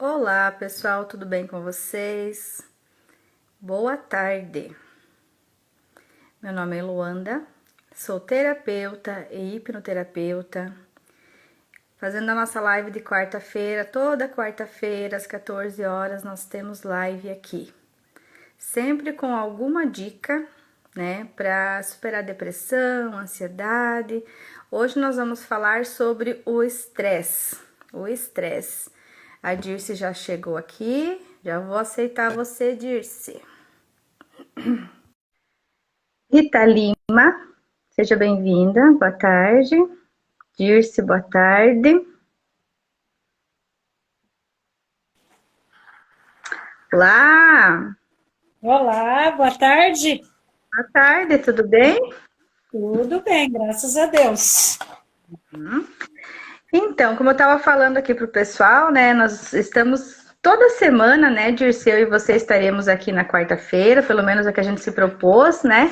Olá, pessoal, tudo bem com vocês? Boa tarde. Meu nome é Luanda, sou terapeuta e hipnoterapeuta, fazendo a nossa live de quarta-feira. Toda quarta-feira, às 14 horas, nós temos live aqui. Sempre com alguma dica, né, para superar depressão, ansiedade. Hoje nós vamos falar sobre o estresse. O estresse. A Dirce já chegou aqui, já vou aceitar você, Dirce. Rita Lima, seja bem-vinda, boa tarde. Dirce, boa tarde. Olá, Olá, boa tarde. boa tarde, tudo bem? Tudo bem, graças a Deus. Então, como eu estava falando aqui para o pessoal, né, nós estamos toda semana, né, Dirce, eu e você estaremos aqui na quarta-feira, pelo menos é que a gente se propôs, né,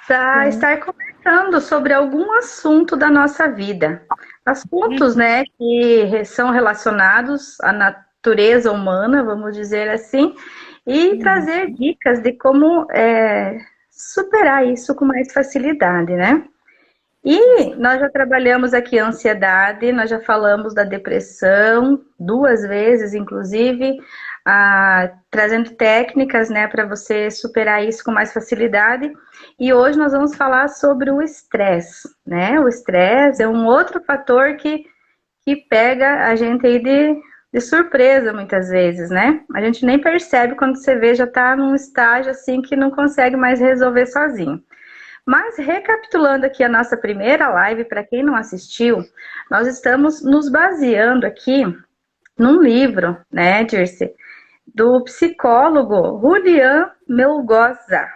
para Sim. estar conversando sobre algum assunto da nossa vida. Assuntos, né, que são relacionados à natureza humana, vamos dizer assim, e Uhum. trazer dicas de como superar isso com mais facilidade, né? E nós já trabalhamos aqui a ansiedade, nós já falamos da depressão duas vezes, inclusive, trazendo técnicas, né, para você superar isso com mais facilidade. E hoje nós vamos falar sobre o estresse, né? O estresse é um outro fator que pega a gente aí de surpresa muitas vezes, né? A gente nem percebe quando você vê, já está num estágio assim que não consegue mais resolver sozinho. Mas recapitulando aqui a nossa primeira live, para quem não assistiu, nós estamos nos baseando aqui num livro, né, Dirce, do psicólogo Julian Melgoza.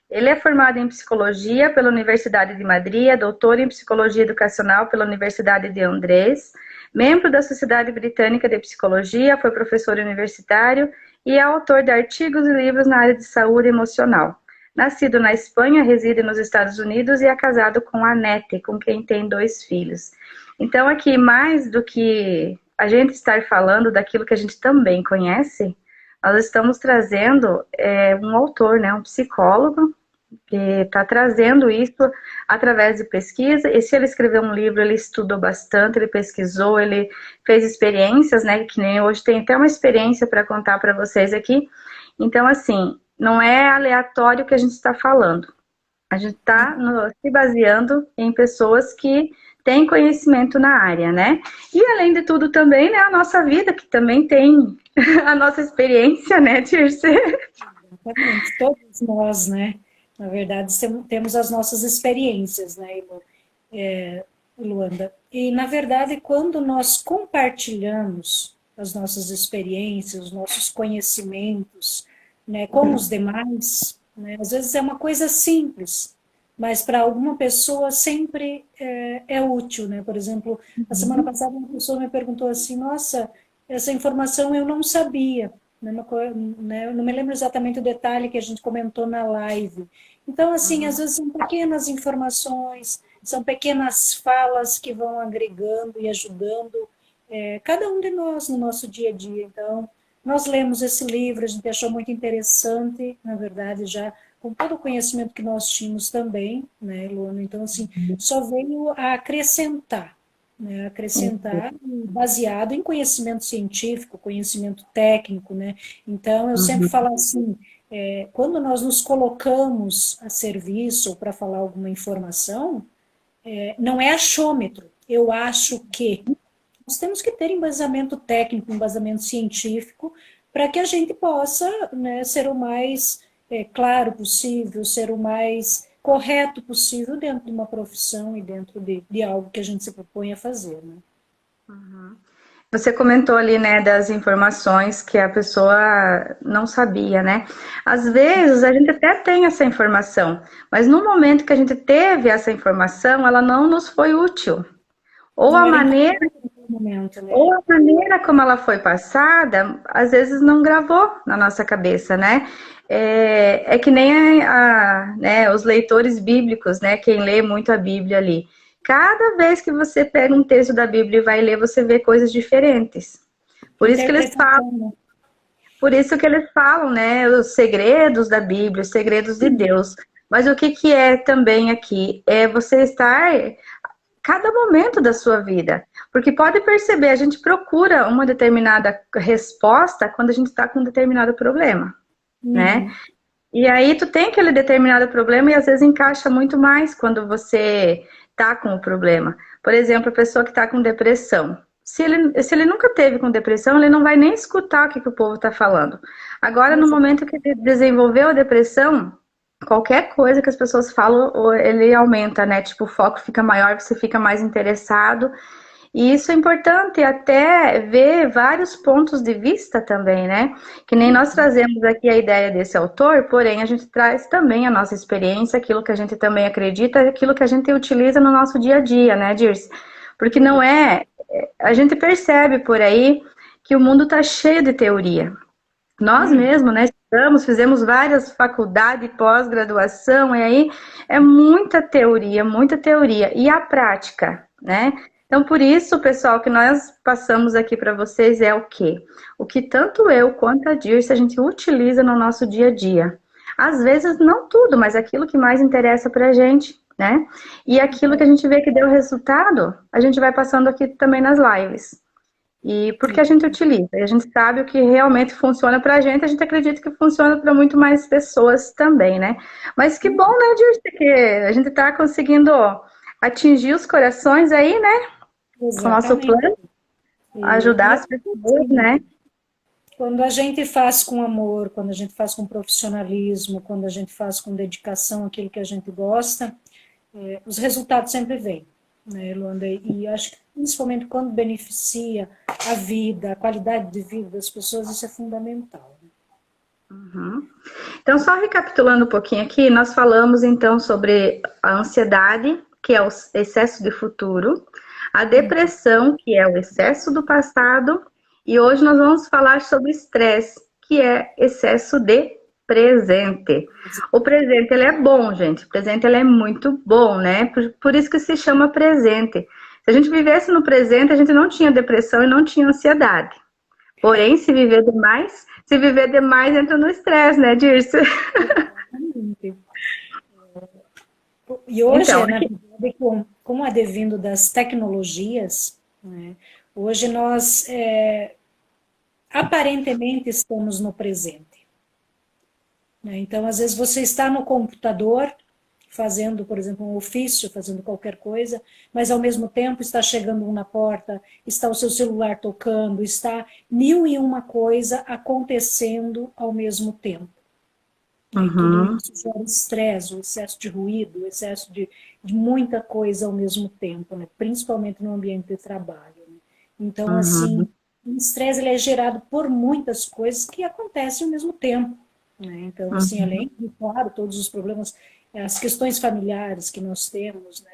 Ele é formado em psicologia pela Universidade de Madrid, é doutor em psicologia educacional pela Universidade de Andrés, membro da Sociedade Britânica de Psicologia, foi professor universitário e é autor de artigos e livros na área de saúde emocional. Nascido na Espanha, reside nos Estados Unidos e é casado com a Anete, com quem tem 2 filhos. Então, aqui, mais do que a gente estar falando daquilo que a gente também conhece, nós estamos trazendo um autor, né, um psicólogo, que está trazendo isso através de pesquisa. E se ele escreveu um livro, ele estudou bastante, ele pesquisou, ele fez experiências, né, que nem hoje tem até uma experiência para contar para vocês aqui. Então, assim, não é aleatório que a gente está falando. A gente está se baseando em pessoas que têm conhecimento na área, né? E além de tudo também, né, a nossa vida, que também tem a nossa experiência, né, Tirce? Exatamente, todos nós, né? Na verdade, temos as nossas experiências, né, Luanda? E, na verdade, quando nós compartilhamos as nossas experiências, os nossos conhecimentos, né, com os demais, né, às vezes é uma coisa simples, mas para alguma pessoa sempre é útil, né? Por exemplo, a semana passada uma pessoa me perguntou assim, nossa, essa informação eu não sabia, né, né, eu não me lembro exatamente o detalhe que a gente comentou na live. Então, assim, às Uhum, vezes são pequenas informações, são pequenas falas que vão agregando e ajudando cada um de nós no nosso dia a dia. Então, nós lemos esse livro, a gente achou muito interessante, na verdade, já com todo o conhecimento que nós tínhamos também, né, Luana? Então, assim, só veio a acrescentar, né, acrescentar baseado em conhecimento científico, conhecimento técnico, né? Então, eu sempre uhum, falo assim, quando nós nos colocamos a serviço ou para falar alguma informação, não é achômetro. Eu acho que nós temos que ter embasamento técnico, embasamento científico, para que a gente possa, né, ser o mais claro possível, ser o mais correto possível dentro de uma profissão e dentro de algo que a gente se propõe a fazer. Né? uhum. Você comentou ali, né, das informações que a pessoa não sabia, né? Às vezes a gente até tem essa informação, mas no momento que a gente teve essa informação, ela não nos foi útil. Ou Não a era maneira importante naquele momento, né? Ou a maneira como ela foi passada, às vezes não gravou na nossa cabeça, né? É que nem né, os leitores bíblicos, né? Quem lê muito a Bíblia ali. Cada vez que você pega um texto da Bíblia e vai ler, você vê coisas diferentes. Por isso que eles falam, por isso que eles falam, né, os segredos da Bíblia, os segredos de Deus. Mas o que que é também aqui? É você estar cada momento da sua vida. Porque pode perceber, a gente procura uma determinada resposta quando a gente está com um determinado problema, né? E aí tu tem aquele determinado problema e às vezes encaixa muito mais quando você tá com o problema. Por exemplo, a pessoa que tá com depressão. Se ele nunca teve com depressão, ele não vai nem escutar o que o povo está falando. Agora, no momento que ele desenvolveu a depressão, qualquer coisa que as pessoas falam, ele aumenta, né? Tipo, o foco fica maior, você fica mais interessado. E isso é importante até ver vários pontos de vista também, né? Que nem nós trazemos aqui a ideia desse autor, porém a gente traz também a nossa experiência, aquilo que a gente também acredita, aquilo que a gente utiliza no nosso dia a dia, né, Dirce? Porque não é... A gente percebe por aí que o mundo está cheio de teoria. Nós mesmos, né, estudamos, fizemos várias faculdades, pós-graduação, e aí é muita teoria. E a prática, né? Então, por isso, pessoal, que nós passamos aqui para vocês é o quê? O que tanto eu quanto a Dirce a gente utiliza no nosso dia a dia. Às vezes, não tudo, mas aquilo que mais interessa para a gente, né? E aquilo que a gente vê que deu resultado, a gente vai passando aqui também nas lives. E porque a gente utiliza, e a gente sabe o que realmente funciona pra gente, a gente acredita que funciona para muito mais pessoas também, né? Mas que bom, né, Dirce, que a gente tá conseguindo atingir os corações aí, né? Com o nosso plano, ajudar as pessoas, né? Quando a gente faz com amor, quando a gente faz com profissionalismo, quando a gente faz com dedicação aquilo que a gente gosta, os resultados sempre vêm, né, Luanda? E acho que principalmente quando beneficia a vida, a qualidade de vida das pessoas, isso é fundamental. Uhum. Então, só recapitulando um pouquinho aqui, nós falamos então sobre a ansiedade, que é o excesso de futuro, a depressão, que é o excesso do passado, e hoje nós vamos falar sobre estresse, que é excesso de presente. O presente, ele é bom, gente. O presente, ele é muito bom, né? Por isso que se chama presente. Se a gente vivesse no presente, a gente não tinha depressão e não tinha ansiedade. Porém, se viver demais entra no estresse, né, Dirce? E hoje, então, na verdade, com o advindo das tecnologias, né, hoje nós aparentemente estamos no presente. Né? Então, às vezes você está no computador fazendo, por exemplo, um ofício, fazendo qualquer coisa, mas ao mesmo tempo está chegando um na porta, está o seu celular tocando, está mil e uma coisa acontecendo ao mesmo tempo. Uhum. E tudo isso gera estresse, o excesso de ruído, o excesso de muita coisa ao mesmo tempo, né? Principalmente no ambiente de trabalho. Né? Então, assim, o estresse ele é gerado por muitas coisas que acontecem ao mesmo tempo. Né? Então, assim, além de, claro, todos os problemas, as questões familiares que nós temos, né?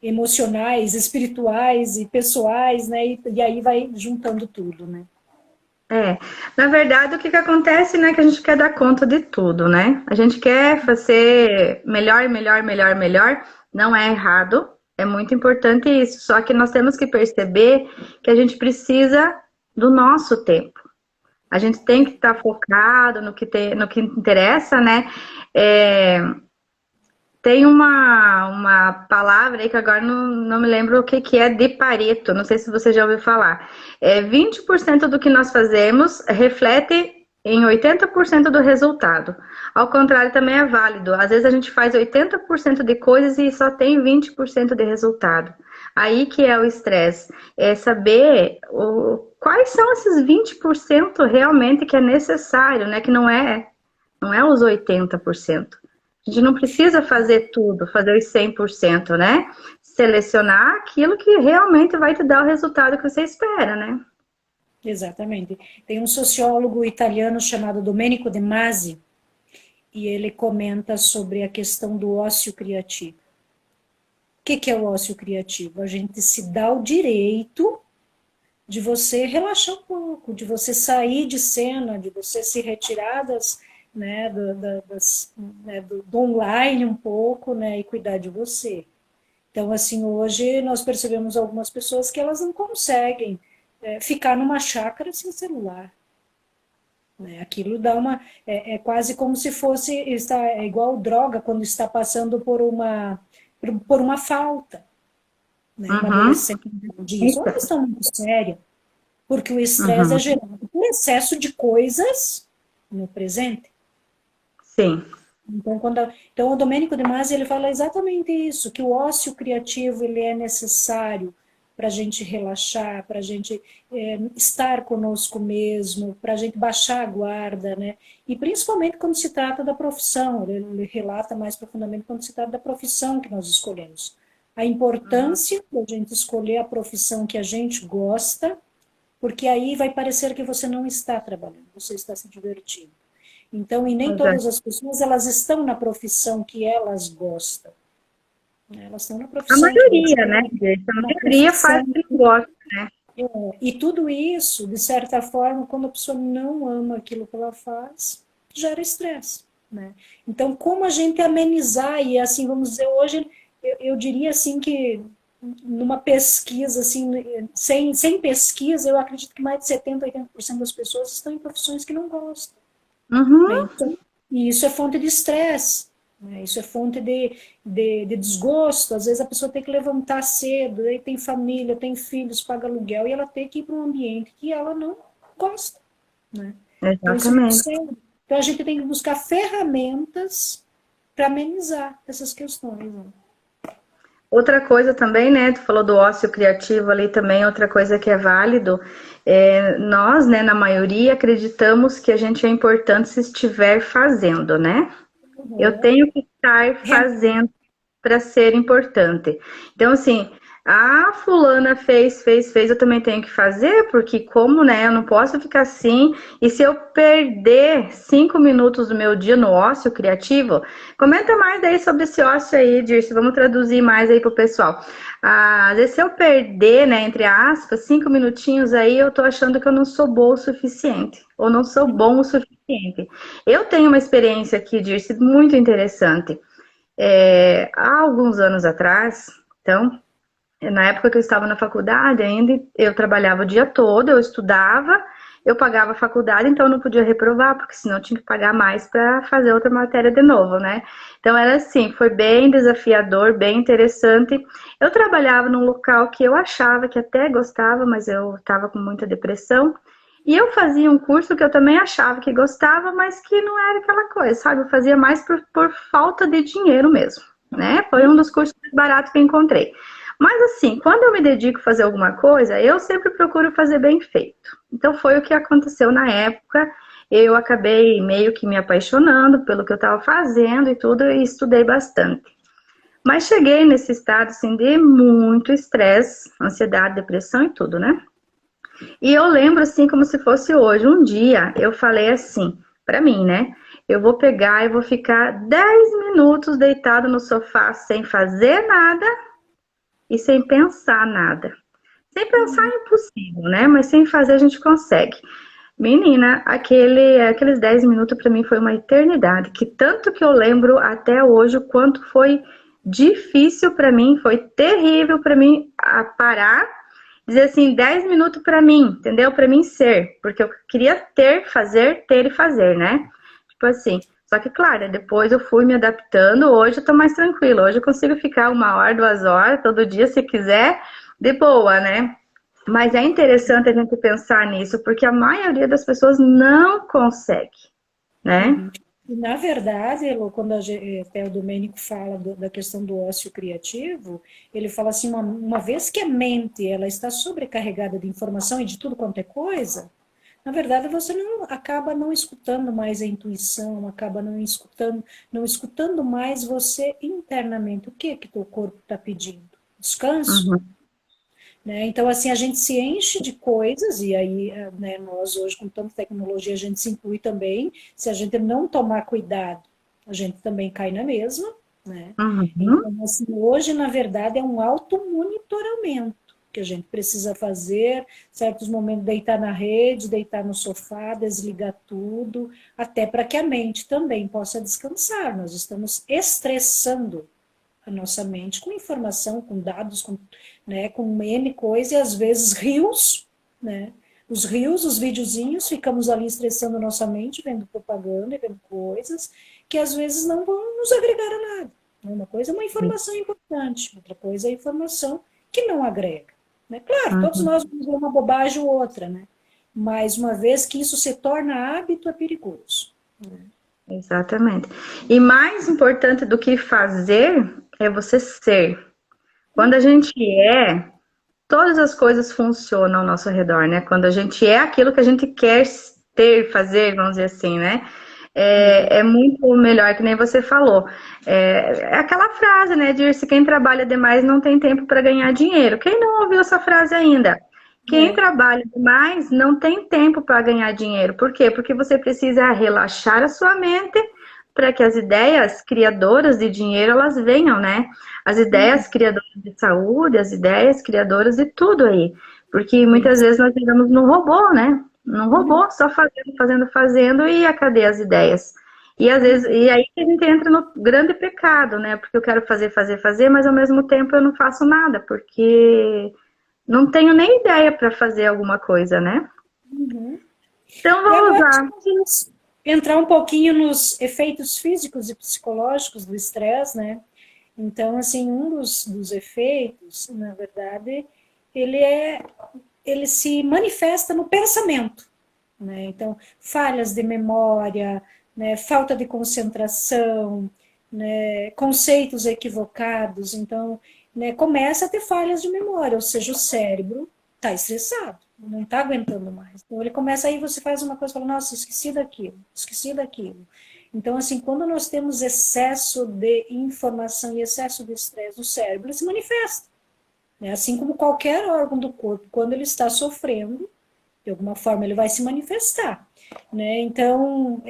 Emocionais, espirituais e pessoais, né? E aí vai juntando tudo, né? Na verdade, o que acontece, né, que a gente quer dar conta de tudo, né? A gente quer fazer melhor, não é errado, é muito importante isso, só que nós temos que perceber que a gente precisa do nosso tempo. A gente tem que estar focado no que interessa, né? Tem uma palavra aí que agora não me lembro o que é, de Pareto, não sei se você já ouviu falar. 20% do que nós fazemos reflete em 80% do resultado. Ao contrário, também é válido. Às vezes a gente faz 80% de coisas e só tem 20% de resultado. Aí que é o estresse. É saber quais são esses 20% realmente que é necessário, né? Que não é os 80%. A gente não precisa fazer tudo, fazer os 100%, né? Selecionar aquilo que realmente vai te dar o resultado que você espera, né? Exatamente. Tem um sociólogo italiano chamado Domenico De Masi, e ele comenta sobre a questão do ócio criativo. O que é o ócio criativo? A gente se dá o direito de você relaxar um pouco, de você sair de cena, de você se retirar né, do online um pouco, né, e cuidar de você. Então, assim, hoje nós percebemos algumas pessoas que elas não conseguem ficar numa chácara sem celular. Né? Aquilo dá uma... É quase como se fosse... É igual droga quando está passando por uma falta. Né? Uma adolescente diz, uma questão muito séria, porque o estresse é gerado por excesso de coisas no presente. Sim. Então, o Domênico de Masi, ele fala exatamente isso, que o ócio criativo ele é necessário para a gente relaxar, para a gente estar conosco mesmo, para a gente baixar a guarda, né? E principalmente quando se trata da profissão, ele relata mais profundamente quando se trata da profissão que nós escolhemos. A importância da gente escolher a profissão que a gente gosta, porque aí vai parecer que você não está trabalhando, você está se divertindo. Então, e nem todas as pessoas, elas estão na profissão que elas gostam. Elas estão na profissão... A maioria, né? A maioria faz o que gosta, né? E tudo isso, de certa forma, quando a pessoa não ama aquilo que ela faz, gera estresse, né? Então, como a gente amenizar, e assim, vamos dizer, hoje, eu diria assim que, numa pesquisa, assim, sem pesquisa, eu acredito que mais de 70%, 80% das pessoas estão em profissões que não gostam. E isso é fonte de estresse, né? Isso é fonte de desgosto. Às vezes a pessoa tem que levantar cedo, aí tem família, tem filhos, paga aluguel, e ela tem que ir para um ambiente que ela não gosta. Né? Exatamente. Então a gente tem que buscar ferramentas para amenizar essas questões. Né? Outra coisa também, né, tu falou do ócio criativo ali também, outra coisa que é válido, nós, né, na maioria, acreditamos que a gente é importante se estiver fazendo, né? Eu tenho que estar fazendo para ser importante. Então, assim, a fulana fez, eu também tenho que fazer, porque como, né, eu não posso ficar assim, e se eu perder 5 minutos do meu dia no ócio criativo, comenta mais aí sobre esse ócio aí, Dirce, vamos traduzir mais aí pro pessoal. Às vezes se eu perder, né, entre aspas, 5 minutinhos aí, eu tô achando que eu não sou boa o suficiente, ou não sou bom o suficiente. Eu tenho uma experiência aqui, Dirce, muito interessante. Há alguns anos atrás, então, na época que eu estava na faculdade ainda, eu trabalhava o dia todo, eu estudava, eu pagava a faculdade, então eu não podia reprovar, porque senão eu tinha que pagar mais para fazer outra matéria de novo, né? Então era assim, foi bem desafiador, bem interessante. Eu trabalhava num local que eu achava que até gostava, mas eu estava com muita depressão. E eu fazia um curso que eu também achava que gostava, mas que não era aquela coisa, sabe? Eu fazia mais por falta de dinheiro mesmo, né? Foi um dos cursos mais baratos que eu encontrei. Mas assim, quando eu me dedico a fazer alguma coisa, eu sempre procuro fazer bem feito. Então foi o que aconteceu na época. Eu acabei meio que me apaixonando pelo que eu estava fazendo e tudo, e estudei bastante. Mas cheguei nesse estado assim, de muito estresse, ansiedade, depressão e tudo, né? E eu lembro assim como se fosse hoje. Um dia eu falei assim, pra mim, né? Eu vou pegar e vou ficar 10 minutos deitado no sofá sem fazer nada e sem pensar nada. Sem pensar é impossível, né? Mas sem fazer a gente consegue. Menina, aqueles 10 minutos pra mim foi uma eternidade. Que tanto que eu lembro até hoje o quanto foi difícil pra mim, foi terrível pra mim parar, dizer assim, 10 minutos pra mim, entendeu? Pra mim ser, porque eu queria ter e fazer, né? Tipo assim, só que claro, depois eu fui me adaptando, hoje eu tô mais tranquila, hoje eu consigo ficar 1 hora, 2 horas, todo dia se quiser, de boa, né? Mas é interessante a gente pensar nisso, porque a maioria das pessoas não consegue, né? E, na verdade, Elô, quando até o Domênico fala da questão do ócio criativo, ele fala assim, uma vez que a mente ela está sobrecarregada de informação e de tudo quanto é coisa, na verdade você acaba não escutando mais a intuição, acaba não escutando mais você internamente. O que teu corpo está pedindo? Descanso? Né? Então, assim, a gente se enche de coisas, e aí, né, nós hoje, com tanta tecnologia, a gente se inclui também. Se a gente não tomar cuidado, a gente também cai na mesma. Né? Então, assim, hoje, na verdade, é um automonitoramento que a gente precisa fazer, certos momentos deitar na rede, deitar no sofá, desligar tudo, até para que a mente também possa descansar. Nós estamos estressando a nossa mente com informação, com dados, com N coisa, e às vezes rios, né? Os reels, os videozinhos, ficamos ali estressando nossa mente, vendo propaganda, vendo coisas que às vezes não vão nos agregar a nada. Uma coisa é uma informação importante, outra coisa é a informação que não agrega. Né? Claro, todos Uhum. nós vamos ver uma bobagem ou outra, né? Mas uma vez que isso se torna hábito, é perigoso. Exatamente. E mais importante do que fazer é você ser. Quando a gente é, todas as coisas funcionam ao nosso redor, né? Quando a gente é aquilo que a gente quer ter, fazer, vamos dizer assim, né? É muito melhor, que nem você falou. É aquela frase, né? De se quem trabalha demais não tem tempo para ganhar dinheiro. Quem não ouviu essa frase ainda? Quem É. trabalha demais não tem tempo para ganhar dinheiro. Por quê? Porque você precisa relaxar a sua mente para que as ideias criadoras de dinheiro elas venham, né? As ideias criadoras de saúde, as ideias criadoras de tudo aí. Porque É muitas isso. vezes nós vivemos num robô, né? Num robô, só fazendo, fazendo, fazendo, e cadê as ideias? E às vezes, e aí que a gente entra no grande pecado, né? Porque eu quero fazer, fazer, fazer, mas ao mesmo tempo eu não faço nada, porque não tenho nem ideia para fazer alguma coisa, né? Uhum. Então E vamos agora lá. vamos entrar um pouquinho nos efeitos físicos e psicológicos do estresse, né? Então, assim, um dos efeitos, na verdade, ele ele se manifesta no pensamento, né? Então, falhas de memória, né? Falta de concentração, né? Conceitos equivocados. Então, né? Começa a ter falhas de memória, ou seja, o cérebro está estressado, não está aguentando mais. Então, ele começa aí, você faz uma coisa e fala, nossa, esqueci daquilo, esqueci daquilo. Então, assim, quando nós temos excesso de informação e excesso de estresse no cérebro, ele se manifesta. Né? Assim como qualquer órgão do corpo, quando ele está sofrendo, de alguma forma ele vai se manifestar. Né? Então,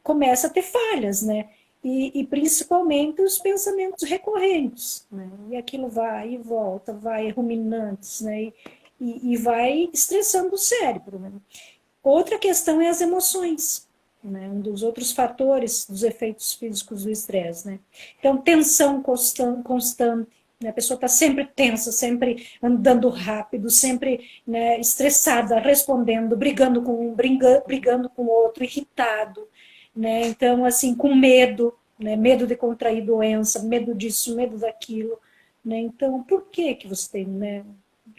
começa a ter falhas, né? E principalmente os pensamentos recorrentes. Né? E aquilo vai e volta, vai ruminantes, né? E vai estressando o cérebro. Né? Outra questão é as emoções, né? Um dos outros fatores dos efeitos físicos do estresse, né? Então, tensão constante, né? A pessoa está sempre tensa, sempre andando rápido, sempre, né, estressada, respondendo, brigando com um, brigando com o outro, irritado, né? Então, assim, com medo, né? Medo de contrair doença, medo disso, medo daquilo, né? Então, por que que você tem, né?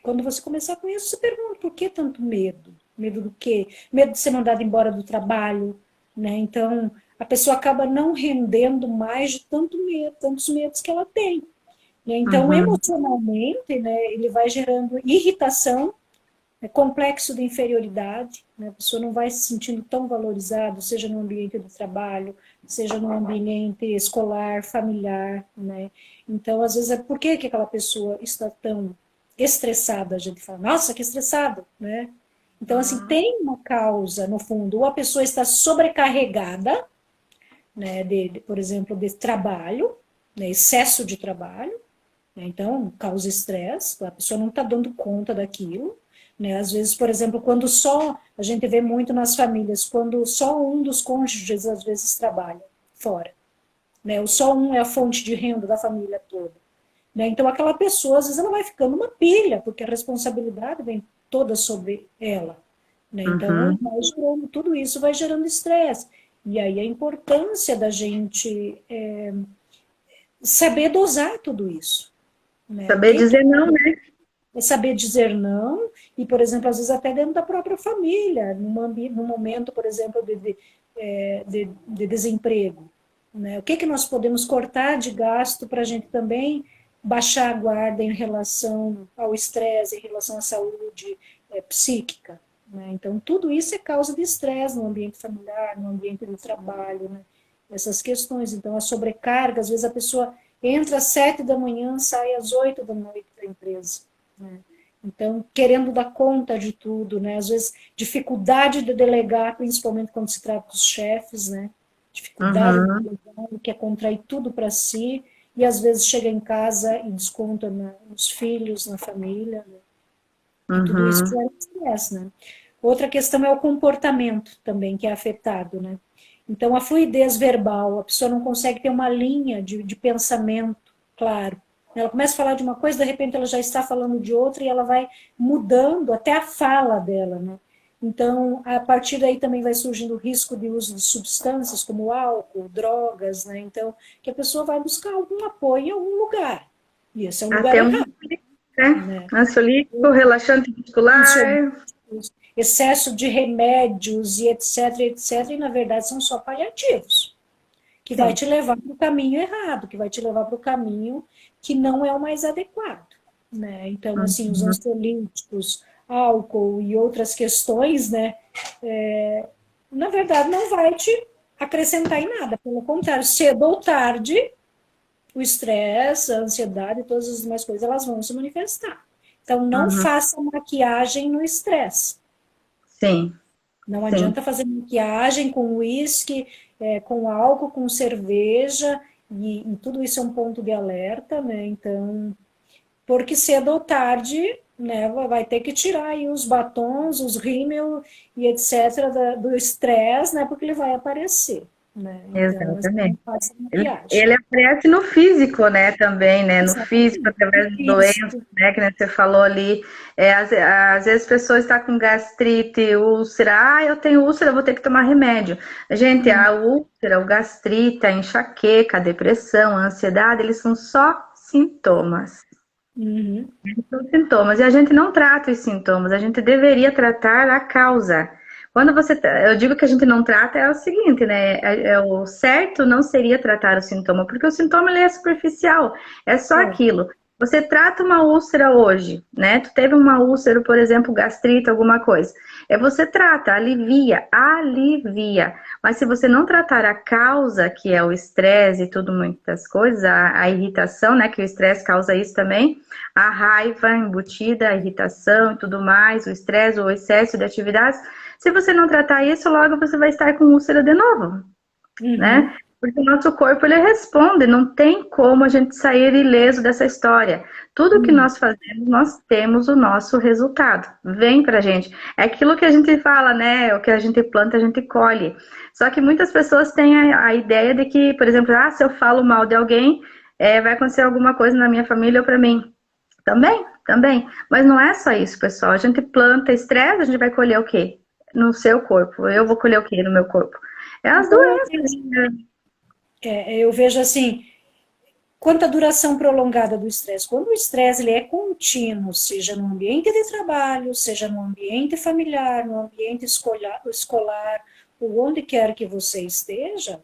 Quando você começar com isso, você pergunta, por que tanto medo? Medo do quê? Medo de ser mandado embora do trabalho, né? Então, a pessoa acaba não rendendo mais de tanto medo, tantos medos que ela tem. Né? Então, Uhum, emocionalmente, né, ele vai gerando irritação, né, complexo de inferioridade, né? A pessoa não vai se sentindo tão valorizada, seja no ambiente do trabalho, seja no ambiente escolar, familiar, né? Então, às vezes, por que que aquela pessoa está tão estressada? A gente fala, nossa, que estressado, né? Então, assim, tem uma causa, no fundo, ou a pessoa está sobrecarregada, né, por exemplo, de trabalho, né, excesso de trabalho, né, então causa estresse, a pessoa não está dando conta daquilo, né, às vezes, por exemplo, quando só, a gente vê muito nas famílias, quando só um dos cônjuges às vezes trabalha fora, né, ou só um é a fonte de renda da família toda, né, então aquela pessoa, às vezes, ela vai ficando uma pilha, porque a responsabilidade vem toda sobre ela, né? Então, uhum. tudo isso vai gerando estresse. E aí a importância da gente saber dosar tudo isso. Né? O Saber que, que dizer não, né? é saber dizer não, e, por exemplo, às vezes até dentro da própria família, num momento, por exemplo, de desemprego. Né? O que, que nós podemos cortar de gasto para a gente também baixar a guarda em relação ao estresse, em relação à saúde psíquica. Né? Então, tudo isso é causa de estresse no ambiente familiar, no ambiente do trabalho, né? Essas questões. Então, a sobrecarga, às vezes a pessoa entra às 7 da manhã, sai às 8 da noite da empresa. Né? Então, querendo dar conta de tudo, né? Às vezes, dificuldade de delegar, principalmente quando se trata dos chefes, né? Dificuldade de Uhum, delegar, quer contrair tudo para si, e às vezes chega em casa e desconta nos filhos, na família, né? E tudo isso uhum. gera estresse, né? Outra questão é o comportamento também, que é afetado, né? Então, a fluidez verbal, a pessoa não consegue ter uma linha de pensamento claro, Ela começa a falar de uma coisa, de repente ela já está falando de outra e ela vai mudando até a fala dela, né? Então, a partir daí também vai surgindo o risco de uso de substâncias como álcool, drogas, né? Então, que a pessoa vai buscar algum apoio em algum lugar. E esse é um lugar Até um, errado, né? né? Ansiolítico, relaxante muscular. Excesso de remédios e etc, etc, e na verdade são só paliativos, que vai Sim. te levar para o caminho errado, que vai te levar para o caminho que não é o mais adequado, né? Então, assim, os Uhum. ansiolíticos, álcool e outras questões, né, na verdade não vai te acrescentar em nada, pelo contrário, cedo ou tarde, o estresse, a ansiedade e todas as demais coisas, elas vão se manifestar. Então, não Uhum. faça maquiagem no estresse. Sim, Não sim. adianta fazer maquiagem com uísque, com álcool, com cerveja, e tudo isso é um ponto de alerta, né? Então, porque cedo ou tarde, né, vai ter que tirar aí os batons, os rímel e etc. do estresse, né? Porque ele vai aparecer, né? Então, assim, não Exatamente. faça maquiagem. Ele aparece no físico, né, também, né, no físico, Exatamente. através de doenças, Isso. né, que nem você falou ali, às vezes a pessoa está com gastrite, úlcera, eu tenho úlcera, eu vou ter que tomar remédio. Gente, a úlcera, o gastrite, a enxaqueca, a depressão, a ansiedade, eles são só sintomas. Uhum. São sintomas, e a gente não trata os sintomas, a gente deveria tratar a causa. Quando eu digo que a gente não trata, é o seguinte, né? O certo não seria tratar o sintoma, porque o sintoma ele é superficial, é só É. aquilo. Você trata uma úlcera hoje, né? Tu teve uma úlcera, por exemplo, gastrite, alguma coisa. Você trata, alivia, alivia. Mas se você não tratar a causa, que é o estresse e tudo, muitas coisas, a irritação, né? Que o estresse causa isso também, a raiva embutida, a irritação e tudo mais, o estresse, o excesso de atividades. Se você não tratar isso, logo você vai estar com úlcera de novo, né? Uhum. Porque o nosso corpo ele responde, não tem como a gente sair ileso dessa história. Tudo que Uhum. nós fazemos, nós temos o nosso resultado. Vem pra gente. É aquilo que a gente fala, né? O que a gente planta, a gente colhe. Só que muitas pessoas têm a ideia de que, por exemplo, se eu falo mal de alguém, vai acontecer alguma coisa na minha família ou pra mim. Também, também. Mas não é só isso, pessoal. A gente planta estresse, a gente vai colher o quê? No seu corpo. Eu vou colher o quê no meu corpo? É as Então, doenças. eu vejo assim, quanto à duração prolongada do estresse? Quando o estresse ele é contínuo, seja no ambiente de trabalho, seja no ambiente familiar, no ambiente escolar, ou onde quer que você esteja,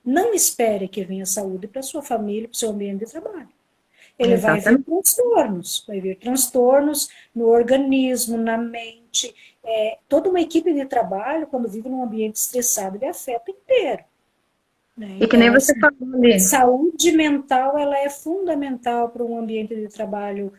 não espere que venha saúde para sua família, para o seu ambiente de trabalho. Ele Exatamente. vai vir transtornos no organismo, na mente. Toda uma equipe de trabalho, quando vive num ambiente estressado, ele afeta inteiro. Né? E que nem Então, você assim, falou ali. saúde mental ela é fundamental para um ambiente de trabalho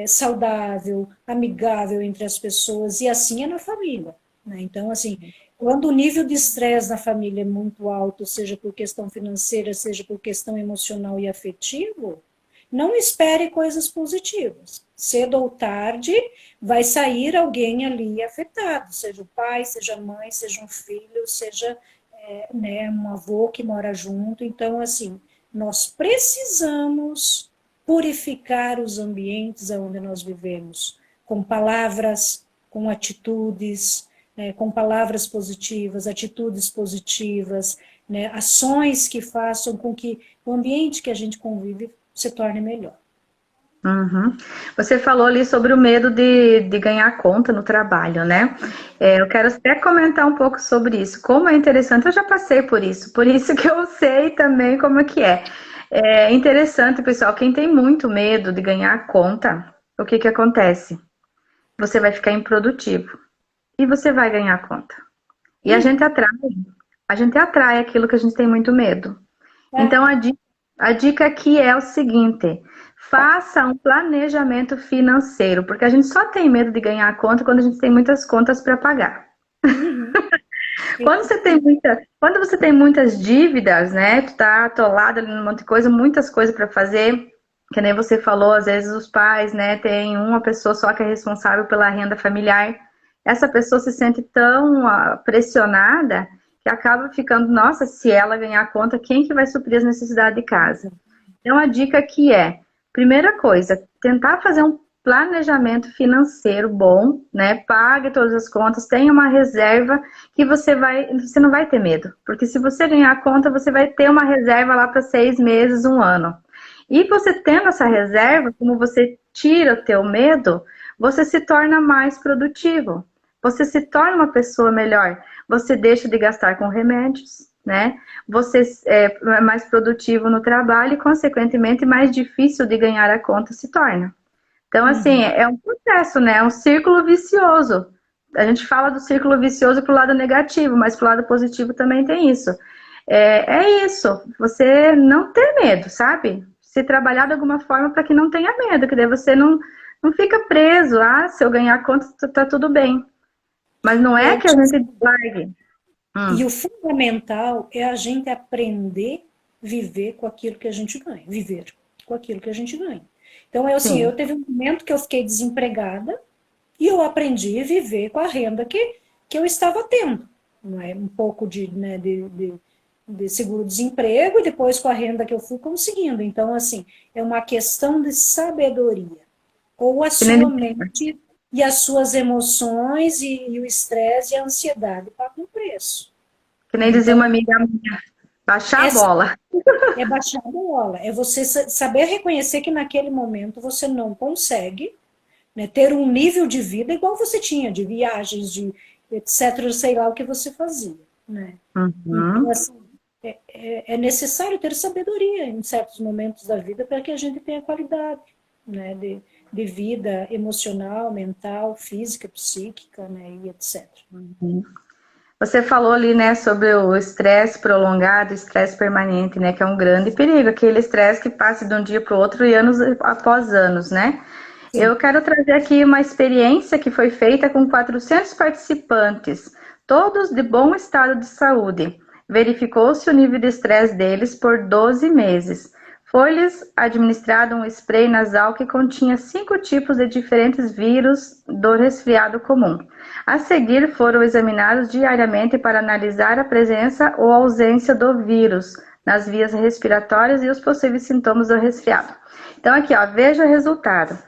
saudável, amigável entre as pessoas, e assim é na família. Né? Então, assim, quando o nível de estresse na família é muito alto, seja por questão financeira, seja por questão emocional e afetivo, não espere coisas positivas. Cedo ou tarde vai sair alguém ali afetado, seja o pai, seja a mãe, seja um filho, seja né, um avô que mora junto. Então, assim, nós precisamos purificar os ambientes onde nós vivemos, com palavras, com atitudes, né, com palavras positivas, atitudes positivas, né, ações que façam com que o ambiente que a gente convive se torne melhor. Uhum. Você falou ali sobre o medo de ganhar conta no trabalho, né? Eu quero até comentar um pouco sobre isso. Como é interessante, eu já passei por isso que eu sei também como é que é. É interessante, pessoal, quem tem muito medo de ganhar conta, o que que acontece? Você vai ficar improdutivo e você vai ganhar conta. E a gente atrai aquilo que a gente tem muito medo. É, Então a dica aqui é o seguinte: faça um planejamento financeiro, porque a gente só tem medo de ganhar a conta quando a gente tem muitas contas para pagar. uhum, Quando você tem muitas dívidas, né? Tu tá atolado ali num monte de coisa, muitas coisas para fazer, que nem você falou, às vezes os pais, né, tem uma pessoa só que é responsável pela renda familiar. Essa pessoa se sente tão pressionada que acaba ficando, nossa, se ela ganhar a conta, quem que vai suprir as necessidades de casa? Então a dica aqui é: Primeira coisa, tentar fazer um planejamento financeiro bom, né? Pague todas as contas, tenha uma reserva que você não vai ter medo. Porque se você ganhar a conta, você vai ter uma reserva lá para 6 meses, um ano. E você tendo essa reserva, como você tira o teu medo, você se torna mais produtivo. Você se torna uma pessoa melhor. Você deixa de gastar com remédios, né? Você é mais produtivo no trabalho e, consequentemente, mais difícil de ganhar a conta se torna. Então, assim, é um processo, né? É um círculo vicioso. A gente fala do círculo vicioso pro lado negativo, mas pro lado positivo também tem isso. É isso, você não ter medo, sabe? Se trabalhar de alguma forma para que não tenha medo, que daí você não fica preso. Ah, se eu ganhar conta, tá tudo bem. Mas não é que a gente largue. E o fundamental é a gente aprender a viver com aquilo que a gente ganha. Viver com aquilo que a gente ganha. Então, eu teve um momento que eu fiquei desempregada e eu aprendi a viver com a renda que eu estava tendo. Não é? Um pouco de seguro-desemprego e depois com a renda que eu fui conseguindo. Então, assim, é uma questão de sabedoria. Ou a sua mente e as suas emoções e o estresse e a ansiedade pagam um preço. Que nem dizia uma amiga minha, baixar a bola. É baixar a bola. É você saber reconhecer que naquele momento você não consegue, né, ter um nível de vida igual você tinha, de viagens, de etc., sei lá o que você fazia. Né? Então, assim, é necessário ter sabedoria em certos momentos da vida para que a gente tenha qualidade, né, de vida emocional, mental, física, psíquica, né, e etc. Você falou ali, né, sobre o estresse prolongado, estresse permanente, né, que é um grande perigo, aquele estresse que passa de um dia para o outro e anos após anos, né? Sim. Eu quero trazer aqui uma experiência que foi feita com 400 participantes, todos de bom estado de saúde. Verificou-se o nível de estresse deles por 12 meses. Foi-lhes administrado um spray nasal que continha 5 tipos de diferentes vírus do resfriado comum. A seguir, foram examinados diariamente para analisar a presença ou ausência do vírus nas vias respiratórias e os possíveis sintomas do resfriado. Então, aqui, ó, veja o resultado.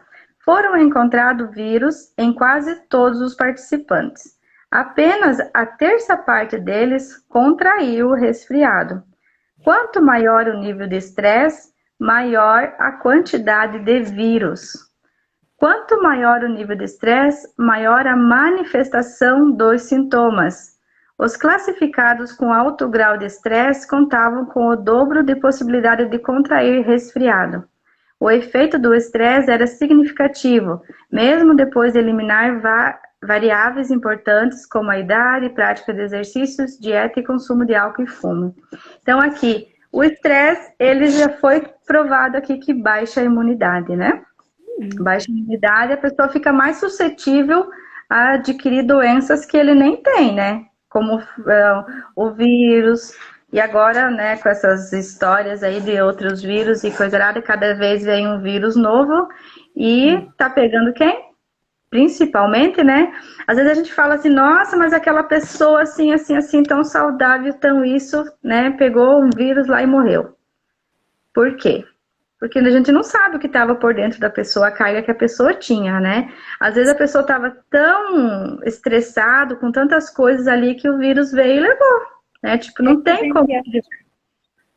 Foram encontrados vírus em quase todos os participantes. Apenas a terça parte deles contraiu o resfriado. Quanto maior o nível de estresse, maior a quantidade de vírus. Quanto maior o nível de estresse, maior a manifestação dos sintomas. Os classificados com alto grau de estresse contavam com o dobro de possibilidade de contrair resfriado. O efeito do estresse era significativo, mesmo depois de eliminar variáveis importantes como a idade, prática de exercícios, dieta e consumo de álcool e fumo. Então aqui, o estresse, ele já foi provado aqui que baixa a imunidade, né? Baixa imunidade, a pessoa fica mais suscetível a adquirir doenças que ele nem tem, né? Como o vírus, e agora, né, com essas histórias aí de outros vírus e coisa errada, cada vez vem um vírus novo e tá pegando quem? Principalmente, né? Às vezes a gente fala assim, nossa, mas aquela pessoa assim, assim, assim, tão saudável, tão isso, né? Pegou um vírus lá e morreu. Por quê? Porque a gente não sabe o que estava por dentro da pessoa, a carga que a pessoa tinha, né? Às vezes a pessoa estava tão estressado com tantas coisas ali que o vírus veio e levou, né? Tipo, não tem como.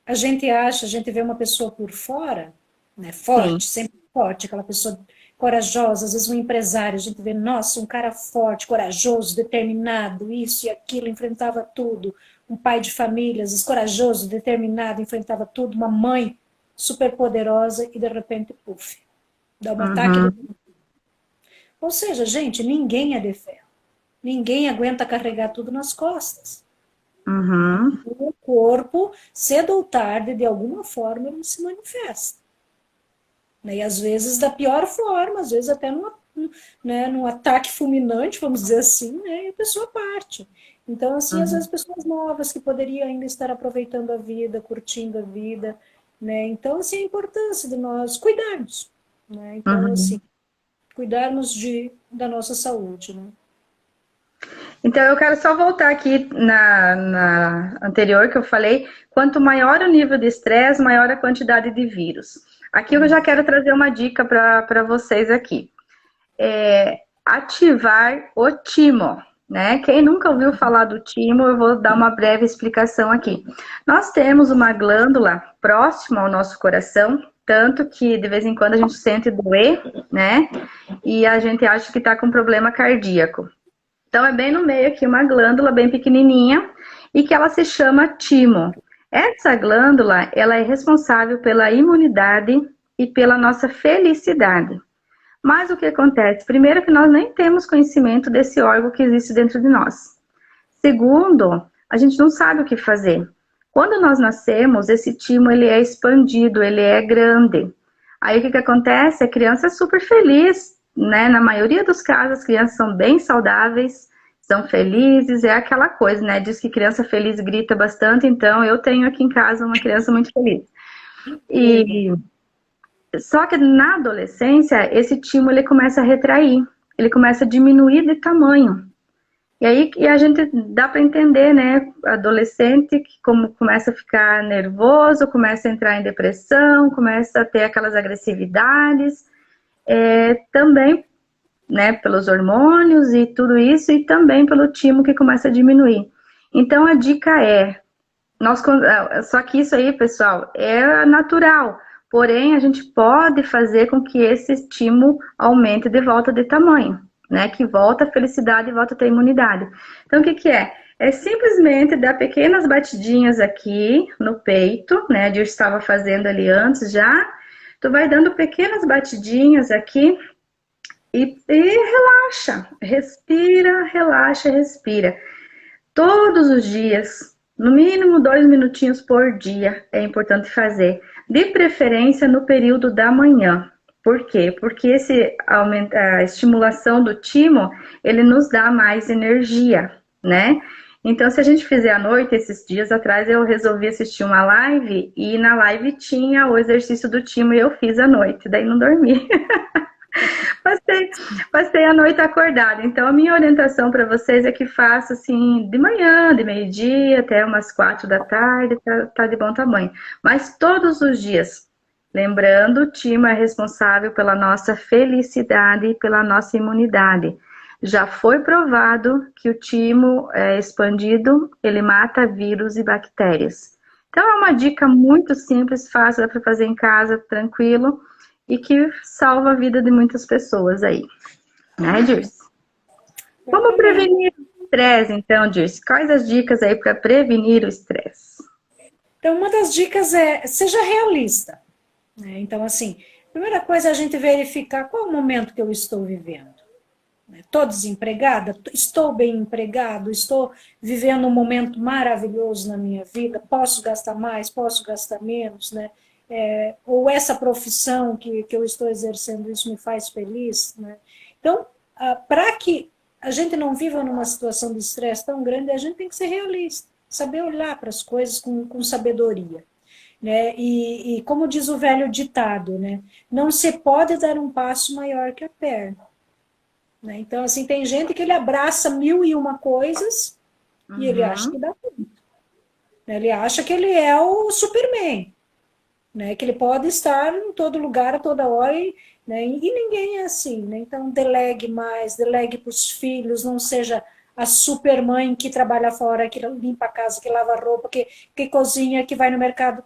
A gente vê uma pessoa por fora, né? Forte, sim, sempre forte, aquela pessoa corajosa, às vezes um empresário, a gente vê, nossa, um cara forte, corajoso, determinado, isso e aquilo, enfrentava tudo. Um pai de família, às vezes corajoso, determinado, enfrentava tudo. Uma mãe super poderosa e de repente, puf, dá um ataque do... Ou seja, gente, ninguém é de ferro. Ninguém aguenta carregar tudo nas costas. O corpo, cedo ou tarde, de alguma forma, ele se manifesta. E às vezes da pior forma, às vezes até num ataque fulminante, vamos dizer assim, né, e a pessoa parte. Então, assim, às vezes pessoas novas que poderiam ainda estar aproveitando a vida, curtindo a vida, né? Então, assim, a importância de nós cuidarmos, né? Então, assim, cuidarmos da nossa saúde, né? Então, eu quero só voltar aqui na anterior que eu falei, quanto maior o nível de estresse, maior a quantidade de vírus. Aqui eu já quero trazer uma dica para vocês aqui. Ativar o timo, né? Quem nunca ouviu falar do timo, eu vou dar uma breve explicação aqui. Nós temos uma glândula próxima ao nosso coração, tanto que de vez em quando a gente sente doer, né? E a gente acha que está com problema cardíaco. Então é bem no meio aqui uma glândula bem pequenininha e que ela se chama timo. Essa glândula, ela é responsável pela imunidade e pela nossa felicidade. Mas o que acontece? Primeiro que nós nem temos conhecimento desse órgão que existe dentro de nós. Segundo, a gente não sabe o que fazer. Quando nós nascemos, esse timo ele é expandido, ele é grande. Aí o que acontece? A criança é super feliz, né? Na maioria dos casos, as crianças são bem saudáveis, são felizes, é aquela coisa, né? Diz que criança feliz grita bastante, então eu tenho aqui em casa uma criança muito feliz. Só que na adolescência, esse timo ele começa a retrair, ele começa a diminuir de tamanho. E aí a gente dá para entender, né? Adolescente que como começa a ficar nervoso, começa a entrar em depressão, começa a ter aquelas agressividades, também, né? Pelos hormônios e tudo isso, e também pelo timo que começa a diminuir. Então a dica só que isso aí, pessoal, é natural. Porém, a gente pode fazer com que esse estímulo aumente de volta de tamanho, né? Que volta a felicidade e volta a ter imunidade. Então, o que é? É simplesmente dar pequenas batidinhas aqui no peito, né? Eu estava fazendo ali antes já. Tu vai dando pequenas batidinhas aqui e relaxa. Respira, relaxa, respira. Todos os dias, no mínimo 2 minutinhos por dia, é importante fazer. De preferência no período da manhã. Por quê? Porque a estimulação do timo, ele nos dá mais energia, né? Então, se a gente fizer à noite, esses dias atrás eu resolvi assistir uma live e na live tinha o exercício do timo e eu fiz à noite, daí não dormi. Passei a noite acordada. Então, a minha orientação para vocês é que faça assim, de manhã, de meio-dia, até umas 4 da tarde, tá de bom tamanho. Mas todos os dias. Lembrando, o timo é responsável pela nossa felicidade e pela nossa imunidade. Já foi provado que o timo expandido, ele mata vírus e bactérias. Então, é uma dica muito simples, fácil, dá para fazer em casa, tranquilo. E que salva a vida de muitas pessoas aí. Né, Dirce? Como prevenir o estresse, então, Dirce? Quais as dicas aí para prevenir o estresse? Então, uma das dicas seja realista. Né? Então, assim, primeira coisa é a gente verificar qual é o momento que eu estou vivendo. Estou desempregada? Estou bem empregado? Estou vivendo um momento maravilhoso na minha vida? Posso gastar mais? Posso gastar menos? Né? Ou essa profissão que eu estou exercendo, isso me faz feliz, né? Então, para que a gente não viva numa situação de estresse tão grande, a gente tem que ser realista, saber olhar para as coisas com sabedoria, né? E como diz o velho ditado, né? Não se pode dar um passo maior que a perna. Né? Então, assim, tem gente que ele abraça 1001 coisas e ele acha que dá tudo. Ele acha que ele é o Superman. Né, que ele pode estar em todo lugar, a toda hora, né, e ninguém é assim. Né? Então, delegue mais, delegue para os filhos, não seja a super mãe que trabalha fora, que limpa a casa, que lava a roupa, que cozinha, que vai no mercado.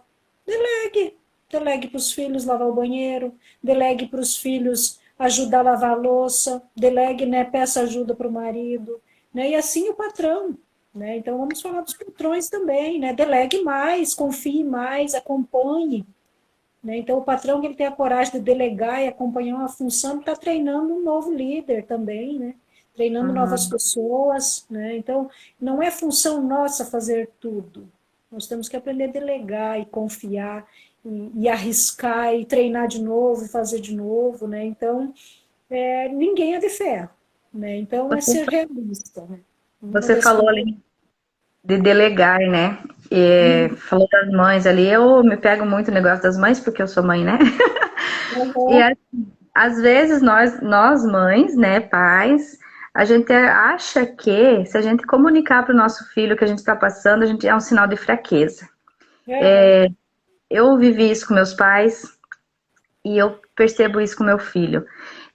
Delegue para os filhos lavar o banheiro, delegue para os filhos ajudar a lavar a louça, delegue, né, peça ajuda para o marido, né, e assim o patrão. Né? Então, vamos falar dos patrões também, né? Delegue mais, confie mais, acompanhe. Né? Então, o patrão que ele tem a coragem de delegar e acompanhar uma função, está treinando um novo líder também, né? Treinando novas pessoas. Né? Então, não é função nossa fazer tudo. Nós temos que aprender a delegar e confiar, e arriscar, e treinar de novo, e fazer de novo. Né? Então, ninguém é de ferro. Né? Então, é ser realista. Né? Você falou ali de delegar, né? Falou das mães ali. Eu me pego muito no negócio das mães, porque eu sou mãe, né? E às vezes nós mães, né, pais, a gente acha que se a gente comunicar para o nosso filho o que a gente está passando, a gente é um sinal de fraqueza. Eu vivi isso com meus pais. E eu percebo isso com meu filho.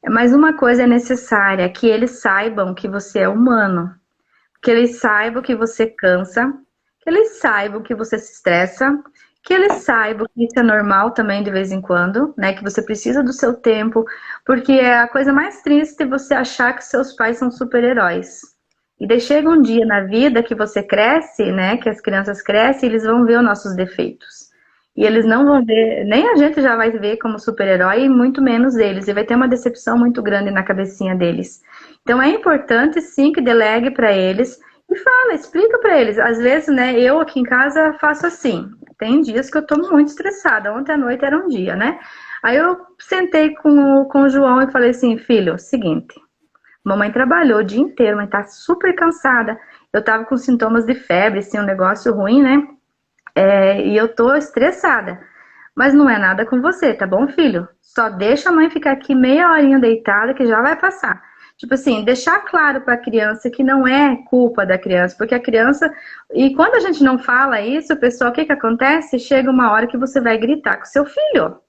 Mas uma coisa é necessária, que eles saibam que você é humano, que eles saibam que você cansa, que eles saibam que você se estressa, que eles saibam que isso é normal também de vez em quando, né? Que você precisa do seu tempo, porque é a coisa mais triste você achar que seus pais são super-heróis. E daí chega um dia na vida que você cresce, né? Que as crianças crescem e eles vão ver os nossos defeitos. E eles não vão ver, nem a gente já vai ver como super-herói, e muito menos eles. E vai ter uma decepção muito grande na cabecinha deles. Então é importante sim que delegue para eles e fala, explica para eles. Às vezes, né, eu aqui em casa faço assim. Tem dias que eu tô muito estressada. Ontem à noite era um dia, né? Aí eu sentei com o João e falei assim, filho, seguinte, mamãe trabalhou o dia inteiro, mas tá super cansada. Eu tava com sintomas de febre, assim, um negócio ruim, né? E eu tô estressada. Mas não é nada com você, tá bom, filho? Só deixa a mãe ficar aqui meia horinha deitada que já vai passar. Tipo assim, deixar claro para a criança que não é culpa da criança, porque a criança. E quando a gente não fala isso, pessoal, o que que acontece? Chega uma hora que você vai gritar com seu filho.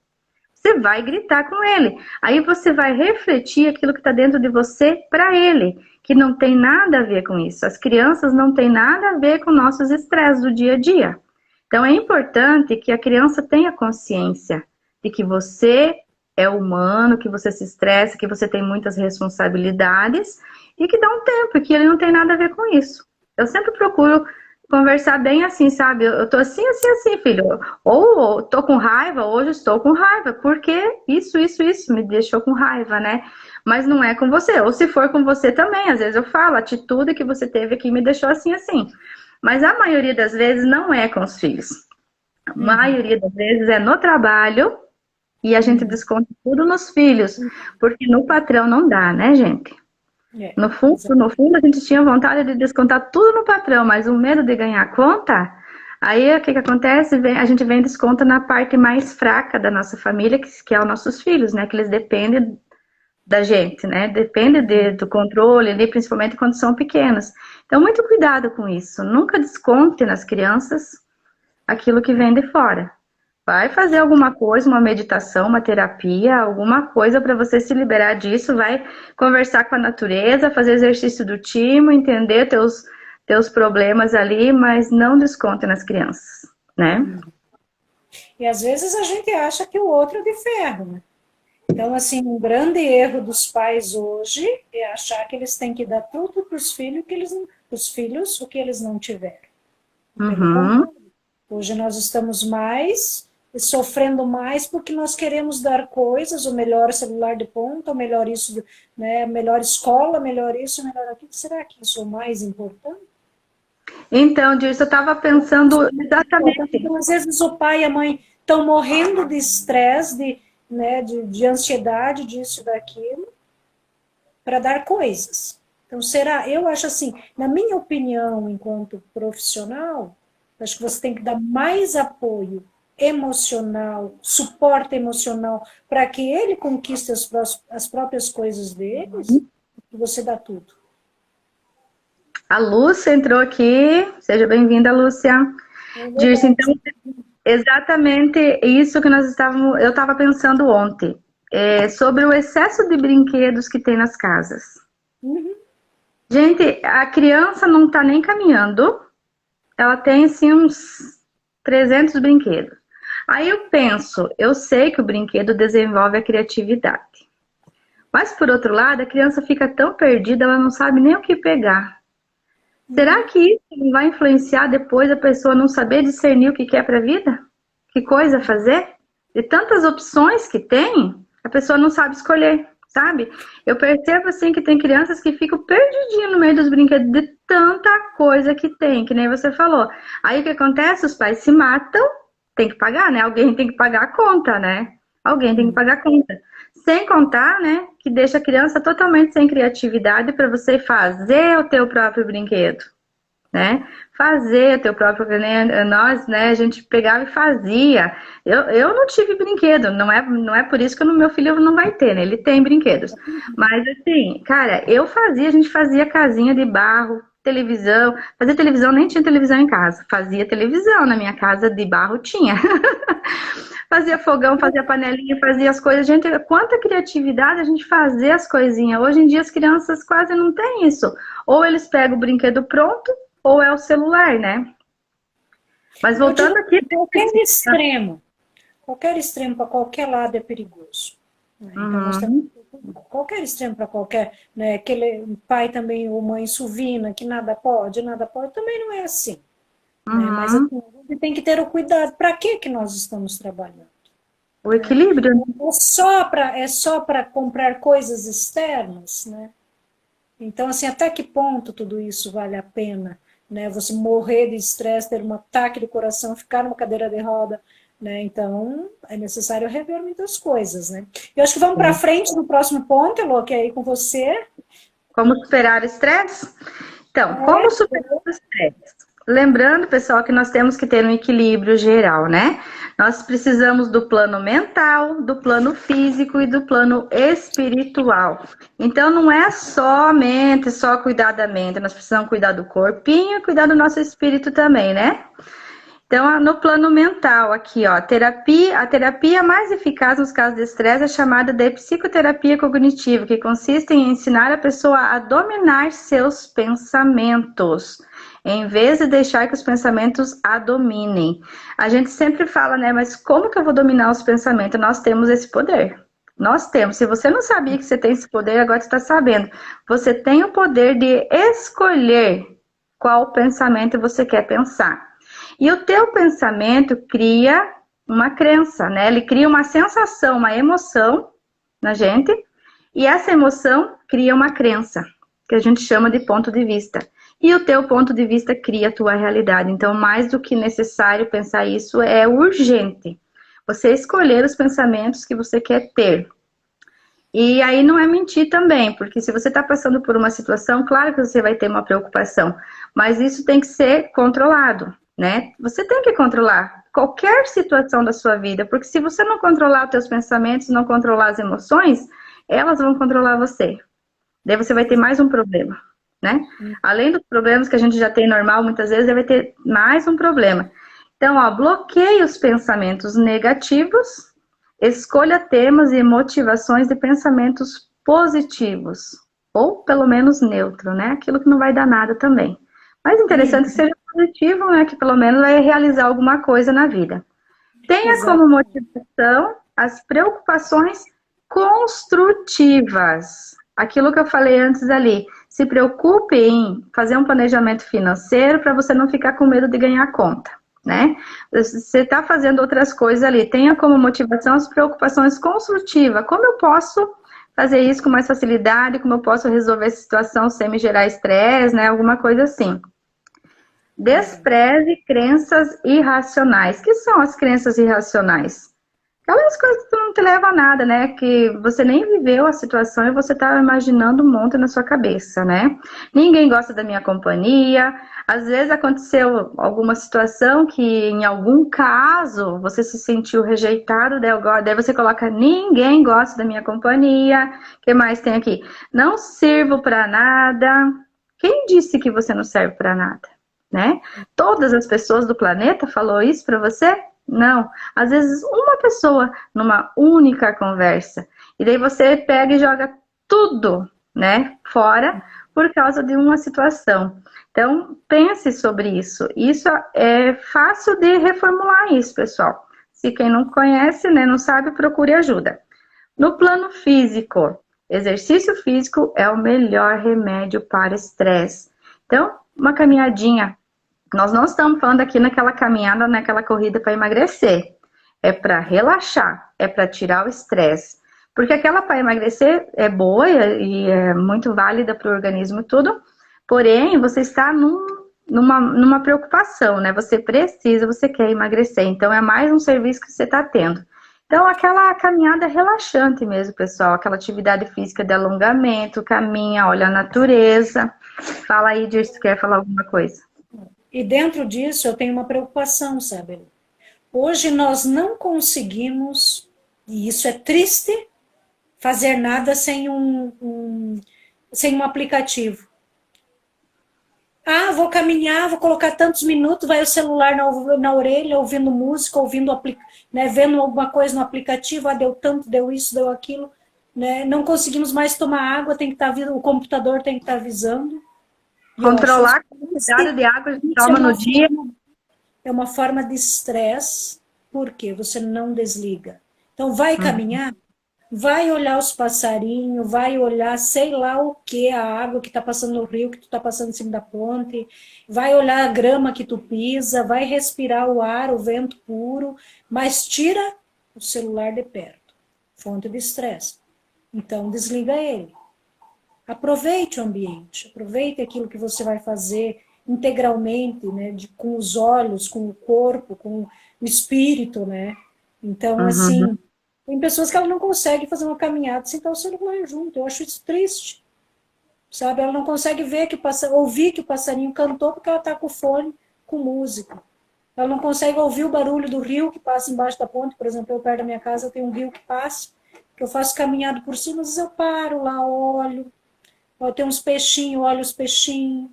Você vai gritar com ele. Aí você vai refletir aquilo que está dentro de você para ele, que não tem nada a ver com isso. As crianças não têm nada a ver com nossos estresses do dia a dia. Então é importante que a criança tenha consciência de que você é humano, que você se estressa, que você tem muitas responsabilidades e que dá um tempo, que ele não tem nada a ver com isso. Eu sempre procuro conversar bem assim, sabe? Eu tô assim, assim, assim, filho. Ou tô com raiva, hoje estou com raiva, porque isso me deixou com raiva, né? Mas não é com você. Ou se for com você também, às vezes eu falo, a atitude que você teve aqui me deixou assim, assim. Mas a maioria das vezes não é com os filhos. A maioria das vezes é no trabalho e a gente desconta tudo nos filhos, porque no patrão não dá, né, gente? No fundo, a gente tinha vontade de descontar tudo no patrão, mas o medo de ganhar conta, aí o que que acontece? A gente vem desconta na parte mais fraca da nossa família, que é os nossos filhos, né? Que eles dependem da gente, né? Depende do controle ali, principalmente quando são pequenos. Então, muito cuidado com isso. Nunca desconte nas crianças aquilo que vem de fora. Vai fazer alguma coisa, uma meditação, uma terapia, alguma coisa para você se liberar disso. Vai conversar com a natureza, fazer exercício do timo, entender teus problemas ali, mas não desconte nas crianças, né? E às vezes a gente acha que o outro é de ferro, né? Então, assim, um grande erro dos pais hoje é achar que eles têm que dar tudo para os filhos, o que eles não tiveram. Pelo contrário, hoje nós estamos mais sofrendo mais porque nós queremos dar coisas, o melhor celular de ponta, o melhor isso, né, melhor escola, melhor isso, melhor aquilo. Será que isso é o mais importante? Então, disso eu estava pensando exatamente. Então, às vezes o pai e a mãe estão morrendo de estresse, de ansiedade, disso e daquilo, para dar coisas. Então, eu acho assim, na minha opinião, enquanto profissional, acho que você tem que dar mais apoio emocional, suporte emocional, para que ele conquiste as próprias coisas deles, que você dá tudo. A Lúcia entrou aqui. Seja bem-vinda, Lúcia. Dirce, então, exatamente isso que eu estava pensando ontem, sobre o excesso de brinquedos que tem nas casas. Gente, a criança não está nem caminhando, ela tem assim uns 300 brinquedos. Aí eu penso, eu sei que o brinquedo desenvolve a criatividade, mas por outro lado, a criança fica tão perdida, ela não sabe nem o que pegar. Será que isso não vai influenciar depois a pessoa não saber discernir o que quer para a vida? Que coisa fazer? De tantas opções que tem, a pessoa não sabe escolher, sabe? Eu percebo assim que tem crianças que ficam perdidinhas no meio dos brinquedos de tanta coisa que tem, que nem você falou. Aí o que acontece? Os pais se matam, tem que pagar, né? Alguém tem que pagar a conta, né? Alguém tem que pagar a conta. Sem contar, né, que deixa a criança totalmente sem criatividade para você fazer o teu próprio brinquedo, né? Fazer o teu próprio, nós, né, a gente pegava e fazia. Eu não tive brinquedo, não é por isso que o meu filho não vai ter, né? Ele tem brinquedos. Mas assim, cara, a gente fazia casinha de barro, televisão. Fazer televisão, nem tinha televisão em casa. Fazia televisão, na minha casa de barro tinha. Fazia fogão, fazia panelinha, fazia as coisas. Gente, quanta criatividade a gente fazer as coisinhas. Hoje em dia as crianças quase não têm isso. Ou eles pegam o brinquedo pronto, ou é o celular, né? Mas voltando aqui... Qualquer extremo para qualquer lado é perigoso. Né? Então, nós temos qualquer extremo para qualquer... Né? Aquele pai também, ou mãe suvina, que nada pode, também não é assim. Né? Mas assim, a gente tem que ter o cuidado. Para que nós estamos trabalhando? O equilíbrio. Né? É só para comprar coisas externas, né? Então, assim, até que ponto tudo isso vale a pena? Né? Você morrer de estresse, ter um ataque de coração, ficar numa cadeira de roda, né? Então, é necessário rever muitas coisas, né? Eu acho que vamos para frente no próximo ponto, Elô, que é aí com você. Como superar o estresse? Então, como superar o estresse? Lembrando, pessoal, que nós temos que ter um equilíbrio geral, né? Nós precisamos do plano mental, do plano físico e do plano espiritual. Então, não é somente só cuidar da mente, nós precisamos cuidar do corpinho e cuidar do nosso espírito também, né? Então, no plano mental, aqui, ó, a terapia mais eficaz nos casos de estresse é chamada de psicoterapia cognitiva, que consiste em ensinar a pessoa a dominar seus pensamentos, em vez de deixar que os pensamentos a dominem. A gente sempre fala, né, mas como que eu vou dominar os pensamentos? Nós temos esse poder. Nós temos. Se você não sabia que você tem esse poder, agora você está sabendo. Você tem o poder de escolher qual pensamento você quer pensar. E o teu pensamento cria uma crença, né? Ele cria uma sensação, uma emoção na gente, e essa emoção cria uma crença, que a gente chama de ponto de vista. E o teu ponto de vista cria a tua realidade. Então, mais do que necessário pensar isso, é urgente. Você escolher os pensamentos que você quer ter. E aí não é mentir também, porque se você está passando por uma situação, claro que você vai ter uma preocupação, mas isso tem que ser controlado, né? Você tem que controlar qualquer situação da sua vida, porque se você não controlar os teus pensamentos, não controlar as emoções, elas vão controlar você. Daí você vai ter mais um problema, né? Além dos problemas que a gente já tem normal, muitas vezes, vai ter mais um problema. Então, ó, bloqueie os pensamentos negativos. Escolha temas e motivações de pensamentos positivos, ou pelo menos neutro, né? Aquilo que não vai dar nada também. Mas interessante que seja positivo, né? Que pelo menos vai realizar alguma coisa na vida. Tenha como motivação as preocupações construtivas. Aquilo que eu falei antes ali. Se preocupe em fazer um planejamento financeiro para você não ficar com medo de ganhar conta. Né? Você está fazendo outras coisas ali, tenha como motivação as preocupações construtivas. Como eu posso fazer isso com mais facilidade? Como eu posso resolver essa situação sem me gerar estresse, né? Alguma coisa assim. Despreze crenças irracionais. O que são as crenças irracionais? Aquelas coisas que não te levam a nada, né? Que você nem viveu a situação e você tá imaginando um monte na sua cabeça, né? Ninguém gosta da minha companhia. Às vezes aconteceu alguma situação que, em algum caso, você se sentiu rejeitado, daí você coloca, ninguém gosta da minha companhia. O que mais tem aqui? Não sirvo para nada. Quem disse que você não serve para nada, né? Todas as pessoas do planeta falou isso para você? Não, às vezes uma pessoa numa única conversa. E daí você pega e joga tudo, né, fora por causa de uma situação. Então, pense sobre isso. Isso é fácil de reformular isso, pessoal. Se quem não conhece, né, não sabe, procure ajuda. No plano físico, exercício físico é o melhor remédio para estresse. Então, uma caminhadinha. Nós não estamos falando aqui naquela caminhada, naquela corrida para emagrecer. É para relaxar, é para tirar o estresse. Porque aquela para emagrecer é boa e é muito válida para o organismo e tudo. Porém, você está numa preocupação, né? Você precisa, você quer emagrecer. Então, é mais um serviço que você está tendo. Então, aquela caminhada relaxante mesmo, pessoal. Aquela atividade física de alongamento, caminha, olha a natureza. Fala aí, Dirce, se quer falar alguma coisa. E dentro disso eu tenho uma preocupação, sabe? Hoje nós não conseguimos, e isso é triste, fazer nada sem um aplicativo. Ah, vou caminhar, vou colocar tantos minutos, vai o celular na orelha, ouvindo música, né, vendo alguma coisa no aplicativo, deu tanto, deu isso, deu aquilo, né? Não conseguimos mais tomar água, tem que estar, o computador tem que estar avisando. Controlar a quantidade de água que a gente toma no dia. É uma forma de estresse, porque você não desliga. Então, vai caminhar, vai olhar os passarinhos, vai olhar sei lá o que, a água que está passando no rio, que tu está passando em cima da ponte, vai olhar a grama que tu pisa, vai respirar o ar, o vento puro, mas tira o celular de perto. Fonte de estresse. Então, desliga ele. Aproveite o ambiente, aproveite aquilo que você vai fazer integralmente, né, com os olhos, com o corpo, com o espírito, né? Então, assim, tem pessoas que ela não consegue fazer uma caminhada sem estar o celular junto. Eu acho isso triste, sabe? Ela não consegue ouvir que o passarinho cantou porque ela está com o fone, com música. Ela não consegue ouvir o barulho do rio que passa embaixo da ponte. Por exemplo, eu perto da minha casa tem um rio que passa, que eu faço caminhada por cima, às vezes eu paro lá, olho. Tem uns peixinhos, olha os peixinhos.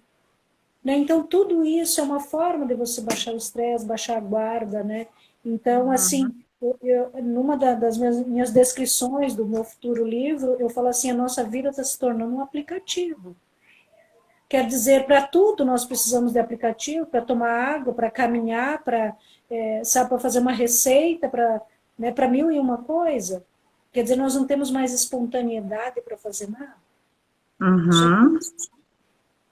Né? Então, tudo isso é uma forma de você baixar o estresse, baixar a guarda, né? Então, assim, numa das minhas descrições do meu futuro livro, eu falo assim, a nossa vida está se tornando um aplicativo. Quer dizer, para tudo nós precisamos de aplicativo, para tomar água, para caminhar, para fazer uma receita, para mil e uma coisa. Quer dizer, nós não temos mais espontaneidade para fazer nada.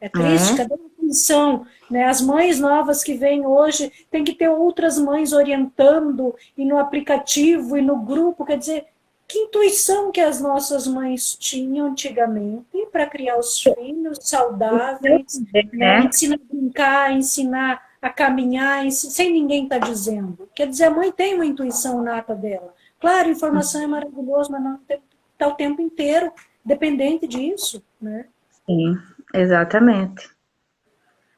É triste, cadê a atenção? Né? As mães novas que vêm hoje, tem que ter outras mães orientando, e no aplicativo, e no grupo, quer dizer, que intuição que as nossas mães tinham antigamente para criar os filhos saudáveis, né? Ensinar a brincar, ensinar a caminhar, sem ninguém estar dizendo. Quer dizer, a mãe tem uma intuição nata dela. Claro, a informação é maravilhosa, mas não está o tempo inteiro dependente disso, né? Sim, exatamente.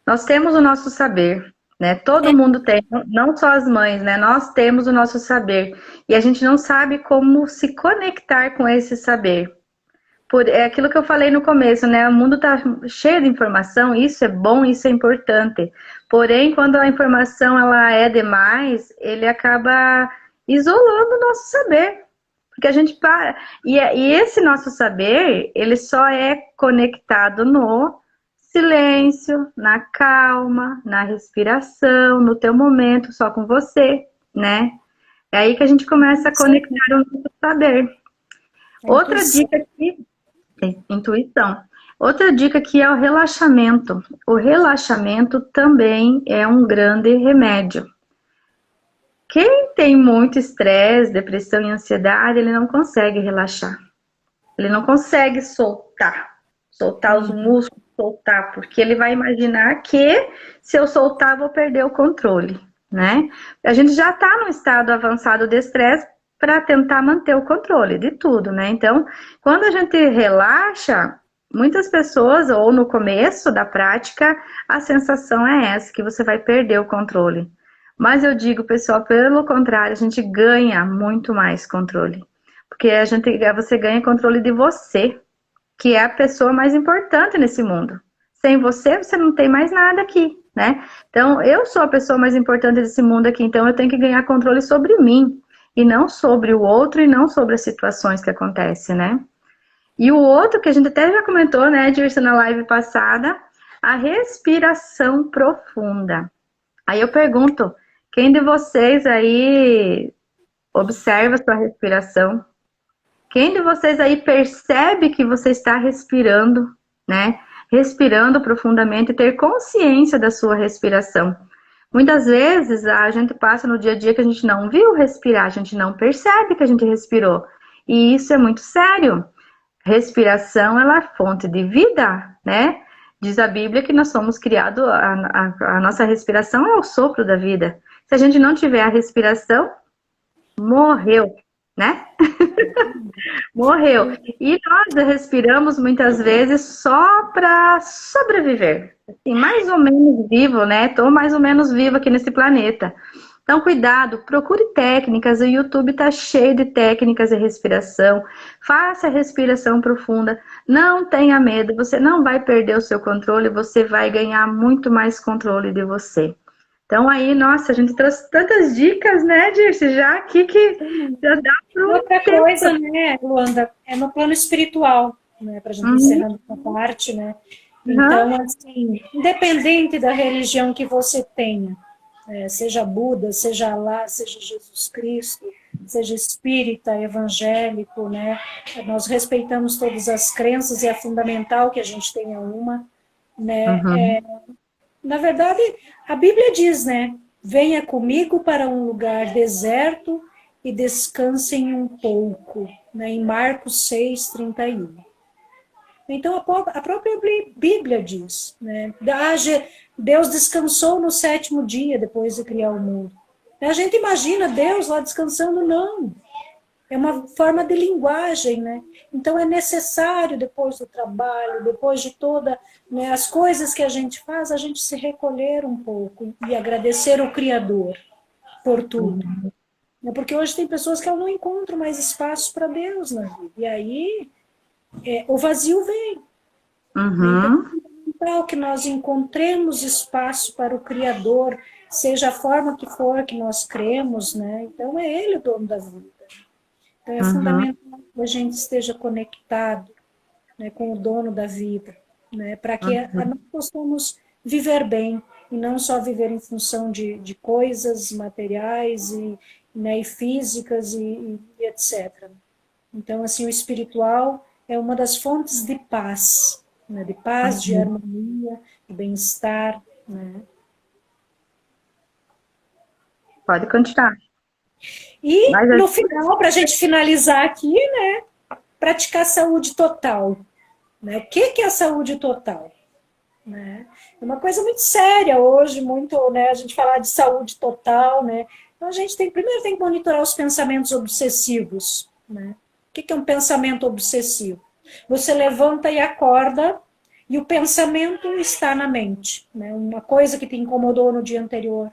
Nós temos o nosso saber, né? Todo mundo tem, não só as mães, né? Nós temos o nosso saber. E a gente não sabe como se conectar com esse saber. É aquilo que eu falei no começo, né? O mundo está cheio de informação, isso é bom, isso é importante. Porém, quando a informação ela é demais, ele acaba isolando o nosso saber. Porque a gente para. E esse nosso saber, ele só é conectado no silêncio, na calma, na respiração, no teu momento, só com você, né? É aí que a gente começa a conectar o nosso saber. Outra dica aqui, intuição. Outra dica aqui é o relaxamento. O relaxamento também é um grande remédio. Quem tem muito estresse, depressão e ansiedade, ele não consegue relaxar. Ele não consegue soltar os músculos, soltar, porque ele vai imaginar que se eu soltar, vou perder o controle, né? A gente já está no estado avançado de estresse para tentar manter o controle de tudo, né? Então, quando a gente relaxa, muitas pessoas, ou no começo da prática, a sensação é essa, que você vai perder o controle. Mas eu digo, pessoal, pelo contrário, a gente ganha muito mais controle. Porque você ganha controle de você, que é a pessoa mais importante nesse mundo. Sem você, você não tem mais nada aqui, né? Então, eu sou a pessoa mais importante desse mundo aqui, então eu tenho que ganhar controle sobre mim, e não sobre o outro, e não sobre as situações que acontecem, né? E o outro, que a gente até já comentou, né, Dirce, na live passada, a respiração profunda. Aí eu pergunto, quem de vocês aí observa a sua respiração? Quem de vocês aí percebe que você está respirando, né? Respirando profundamente e ter consciência da sua respiração. Muitas vezes a gente passa no dia a dia que a gente não viu respirar, a gente não percebe que a gente respirou. E isso é muito sério. Respiração, ela é fonte de vida, né? Diz a Bíblia que nós somos criados, a nossa respiração é o sopro da vida. Se a gente não tiver a respiração, morreu, né? Morreu. E nós respiramos muitas vezes só para sobreviver. Assim, mais ou menos vivo, né? Estou mais ou menos vivo aqui nesse planeta. Então, cuidado, procure técnicas, o YouTube está cheio de técnicas de respiração, faça a respiração profunda, não tenha medo, você não vai perder o seu controle, você vai ganhar muito mais controle de você. Então aí, nossa, a gente trouxe tantas dicas, né, Dirce, já aqui que já dá para um Outra tempo. coisa, né, Luanda, é no plano espiritual, né, para a gente encerrando essa parte, né? Então, assim, independente da religião que você tenha, seja Buda, seja Alá, seja Jesus Cristo, seja espírita, evangélico, né? Nós respeitamos todas as crenças e é fundamental que a gente tenha uma, né? Na verdade, a Bíblia diz, né? Venha comigo para um lugar deserto e descansem um pouco, né? Em Marcos 6:31. Então, a própria Bíblia diz, né? Deus descansou no 7º dia depois de criar o mundo. A gente imagina Deus lá descansando, não. É uma forma de linguagem, né? Então, é necessário, depois do trabalho, depois de todas, né, as coisas que a gente faz, a gente se recolher um pouco e agradecer o Criador por tudo. Porque hoje tem pessoas que não encontram mais espaço para Deus na vida. E aí, o vazio vem. Então, é fundamental que nós encontremos espaço para o Criador, seja a forma que for que nós cremos, né? Então, é Ele o dono da vida. Então, é fundamental que a gente esteja conectado, né, com o dono da vida, né, para que nós possamos viver bem, e não só viver em função de coisas materiais né, e físicas e etc. Então, assim, o espiritual é uma das fontes de paz, né, de harmonia, de bem-estar. Né. Pode continuar. E, no final, para a gente finalizar aqui, né, praticar saúde total. Né? O que é a saúde total? Né? É uma coisa muito séria hoje, muito, né, a gente falar de saúde total. Né? Então, a gente primeiro tem que monitorar os pensamentos obsessivos. Né? O que é um pensamento obsessivo? Você levanta e acorda e o pensamento está na mente. Né? Uma coisa que te incomodou no dia anterior.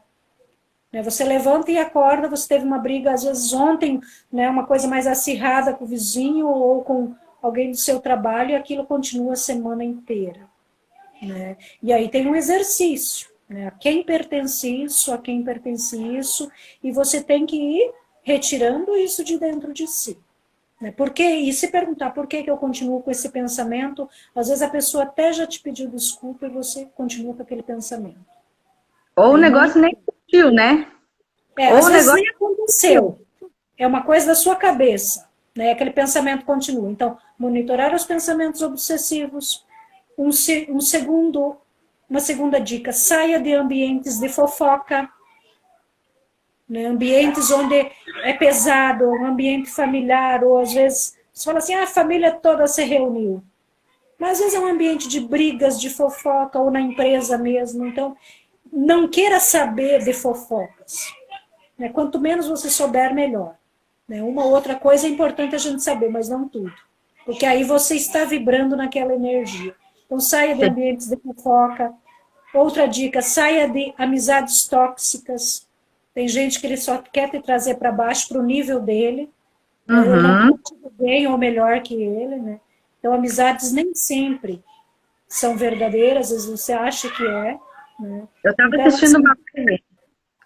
Você levanta e acorda, você teve uma briga, às vezes ontem, né, uma coisa mais acirrada com o vizinho ou com alguém do seu trabalho, e aquilo continua a semana inteira. Né? E aí tem um exercício, né? A quem pertence isso, a quem pertence isso, e você tem que ir retirando isso de dentro de si. Né? E se perguntar por que eu continuo com esse pensamento, às vezes a pessoa até já te pediu desculpa e você continua com aquele pensamento. Ou o negócio nem existiu, né? Às vezes nem aconteceu. É uma coisa da sua cabeça. Né? Aquele pensamento continua. Então, monitorar os pensamentos obsessivos. Uma segunda dica, saia de ambientes de fofoca. Né? Ambientes onde é pesado, um ambiente familiar, ou às vezes você fala assim, a família toda se reuniu. Mas às vezes é um ambiente de brigas, de fofoca, ou na empresa mesmo. Então, não queira saber de fofocas. Né? Quanto menos você souber, melhor. Né? Uma ou outra coisa é importante a gente saber, mas não tudo. Porque aí você está vibrando naquela energia. Então, saia de ambientes de fofoca. Outra dica, saia de amizades tóxicas. Tem gente que ele só quer te trazer para baixo, para o nível dele. Eu não estou bem ou melhor que ele. Né? Então, amizades nem sempre são verdadeiras, às vezes você acha que é. Né? Eu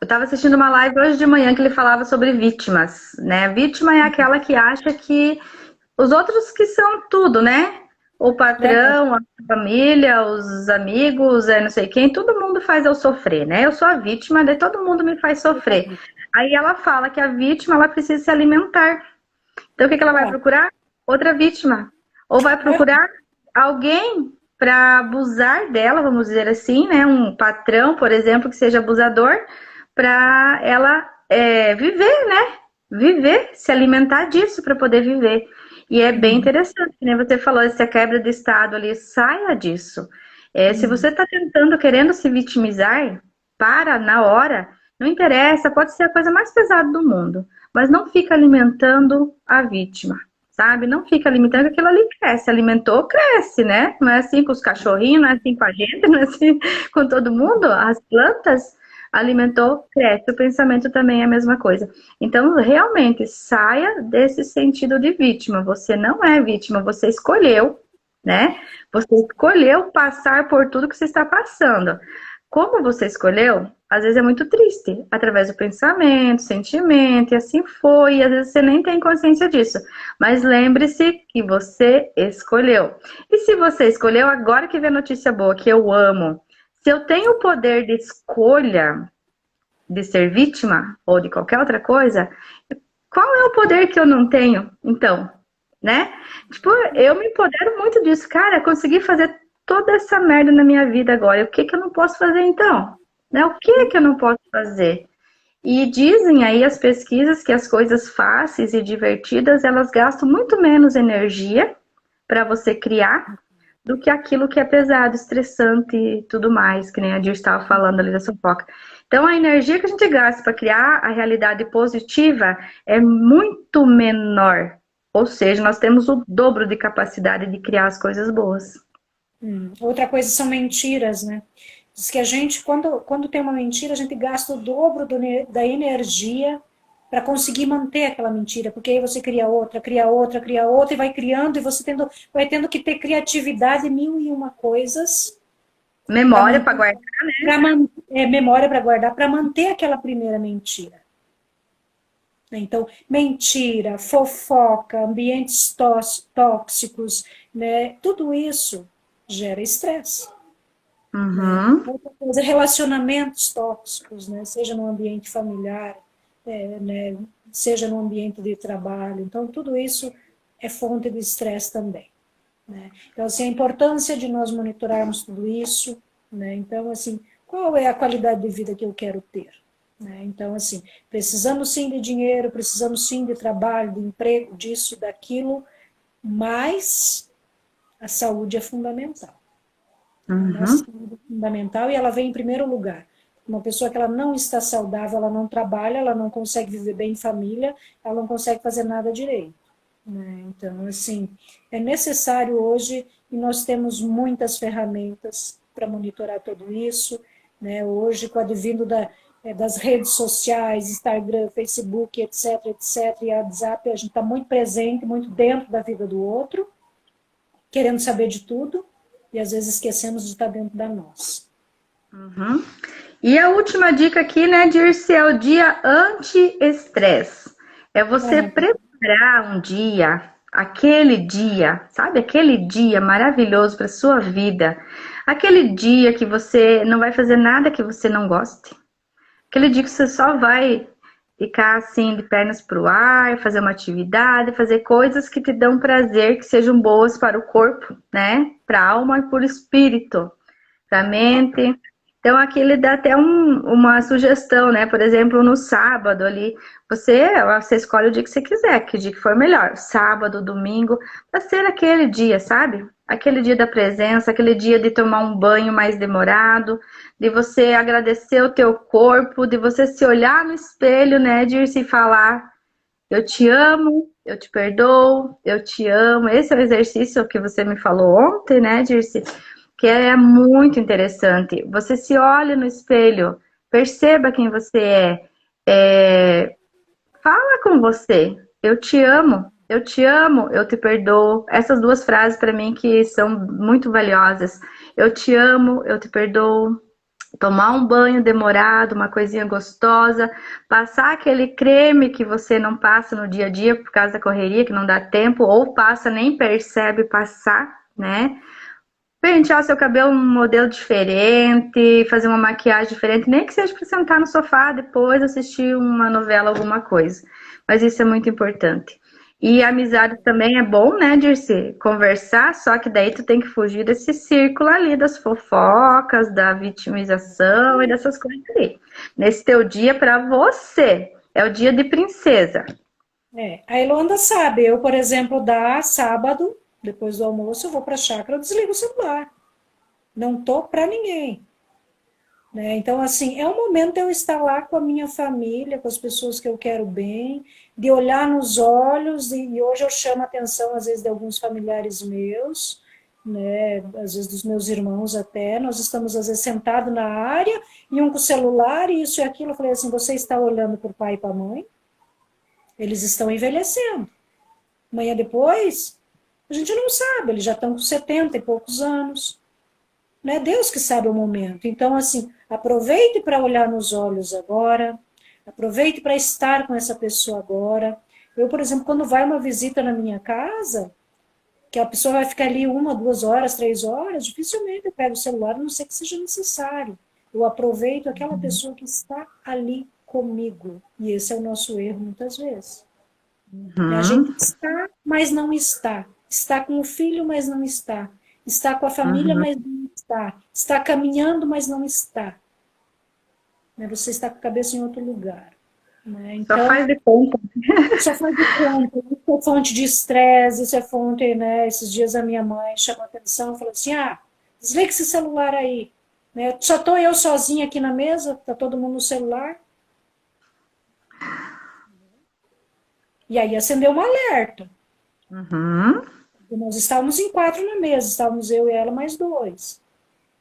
estava assistindo uma live hoje de manhã que ele falava sobre vítimas, né? Vítima é aquela que acha que os outros que são tudo, né? O patrão, a família, os amigos, não sei quem, todo mundo faz eu sofrer, né? Eu sou a vítima, daí todo mundo me faz sofrer. Aí ela fala que a vítima, ela precisa se alimentar. Então o que ela vai procurar? Outra vítima. Ou vai procurar alguém para abusar dela, vamos dizer assim, né? Um patrão, por exemplo, que seja abusador, para ela viver, né? Viver, se alimentar disso para poder viver. E é bem interessante, né? Você falou, essa quebra de estado ali, saia disso. Se você está querendo se vitimizar, para na hora, não interessa, pode ser a coisa mais pesada do mundo, mas não fica alimentando a vítima. Sabe? Não fica alimentando, aquilo ali cresce. Alimentou, cresce, né? Não é assim com os cachorrinhos, não é assim com a gente, não é assim com todo mundo. As plantas, alimentou, cresce. O pensamento também é a mesma coisa. Então, realmente, saia desse sentido de vítima. Você não é vítima, você escolheu, né? Você escolheu passar por tudo que você está passando. Como você escolheu, às vezes é muito triste, através do pensamento, sentimento, e assim foi, e às vezes você nem tem consciência disso. Mas lembre-se que você escolheu. E se você escolheu, agora que vem a notícia boa, que eu amo. Se eu tenho o poder de escolha de ser vítima ou de qualquer outra coisa, qual é o poder que eu não tenho, então? Né? Tipo, eu me empodero muito disso. Cara, consegui fazer toda essa merda na minha vida agora. O que que eu não posso fazer então? Né? O que que eu não posso fazer? E dizem aí as pesquisas que as coisas fáceis e divertidas, elas gastam muito menos energia para você criar do que aquilo que é pesado, estressante e tudo mais, que nem a Dir estava falando ali da fofoca. Então, a energia que a gente gasta para criar a realidade positiva é muito menor. Ou seja, nós temos o dobro de capacidade de criar as coisas boas. Outra coisa são mentiras, né? Diz que a gente, quando tem uma mentira, a gente gasta o dobro da energia para conseguir manter aquela mentira, porque aí você cria outra, cria outra, cria outra, e vai criando, e você vai tendo que ter criatividade, mil e uma coisas. Memória para guardar, né? Memória para guardar, para manter aquela primeira mentira. Então, mentira, fofoca, ambientes tóxicos, né? Tudo isso gera estresse. Uhum. Né? Outra coisa, relacionamentos tóxicos, né? Seja no ambiente familiar, né? Seja no ambiente de trabalho. Então, tudo isso é fonte de estresse também. Né? Então, assim, a importância de nós monitorarmos tudo isso. Né? Então, assim, qual é a qualidade de vida que eu quero ter? Né? Então, assim, precisamos sim de dinheiro, precisamos sim de trabalho, de emprego, disso, daquilo, mas a saúde é fundamental. Uhum. A nossa saúde é fundamental e ela vem em primeiro lugar. Uma pessoa que ela não está saudável, ela não trabalha, ela não consegue viver bem em família, ela não consegue fazer nada direito. Né? Então, assim, é necessário hoje, e nós temos muitas ferramentas para monitorar tudo isso. Né? Hoje, com o advindo das redes sociais, Instagram, Facebook, etc., etc., e WhatsApp, a gente está muito presente, muito dentro da vida do outro, querendo saber de tudo, e às vezes esquecemos de estar dentro da nossa. Uhum. E a última dica aqui, né, Dirce, é o dia anti-estresse. É você preparar um dia, aquele dia, sabe? Aquele dia maravilhoso para sua vida. Aquele dia que você não vai fazer nada que você não goste. Aquele dia que você só vai ficar assim de pernas para o ar, fazer uma atividade, fazer coisas que te dão prazer, que sejam boas para o corpo, né? Para a alma e para o espírito, para a mente. Então aqui ele dá até uma sugestão, né? Por exemplo, no sábado ali, você escolhe o dia que você quiser, que dia que for melhor, sábado, domingo, para ser aquele dia, sabe? Aquele dia da presença, aquele dia de tomar um banho mais demorado, de você agradecer o teu corpo, de você se olhar no espelho, né? De se falar, eu te amo, eu te perdoo, eu te amo. Esse é o exercício que você me falou ontem, né, Dirce? Que é muito interessante. Você se olha no espelho, perceba quem você fala com você. Eu te amo, eu te amo, eu te perdoo. Essas duas frases para mim que são muito valiosas. Eu te amo, eu te perdoo. Tomar um banho demorado, uma coisinha gostosa, passar aquele creme que você não passa no dia a dia por causa da correria, que não dá tempo, ou passa, nem percebe passar, né? Pentear seu cabelo num modelo diferente, fazer uma maquiagem diferente, nem que seja para sentar no sofá depois assistir uma novela, alguma coisa. Mas isso é muito importante. E a amizade também é bom, né, Dirce? Conversar, só que daí tu tem que fugir desse círculo ali, das fofocas, da vitimização e dessas coisas ali. Nesse teu dia para você, é o dia de princesa. A Elonda sabe, eu, por exemplo, dá sábado, depois do almoço, eu vou para a chácara, eu desligo o celular. Não tô para ninguém. Né? Então, assim, é o momento de eu estar lá com a minha família, com as pessoas que eu quero bem, de olhar nos olhos, e hoje eu chamo a atenção, às vezes, de alguns familiares meus, né? Às vezes dos meus irmãos até, nós estamos às vezes sentados na área, e um com o celular, e isso e aquilo. Eu falei assim, você está olhando para o pai e para a mãe? Eles estão envelhecendo. Amanhã depois, a gente não sabe, eles já estão com 70 e poucos anos. Não é Deus que sabe o momento. Então, assim, aproveite para olhar nos olhos agora, aproveite para estar com essa pessoa agora. Eu, por exemplo, quando vai uma visita na minha casa, que a pessoa vai ficar ali 1, 2 horas, 3 horas, dificilmente eu pego o celular, a não ser que seja necessário. Eu aproveito aquela pessoa que está ali comigo. E esse é o nosso erro muitas vezes. A gente está, mas não está. Está com o filho, mas não está. Está com a família, mas não está. Está caminhando, mas não está. Você está com a cabeça em outro lugar. Então, Só faz de conta. só faz de conta. Isso é fonte de estresse, isso é fonte, né? Esses dias a minha mãe chamou a atenção e falou assim, desliga esse celular aí. Só estou eu sozinha aqui na mesa, está todo mundo no celular. E aí acendeu um alerta. Nós estávamos em 4 na mesa, estávamos eu e ela mais 2.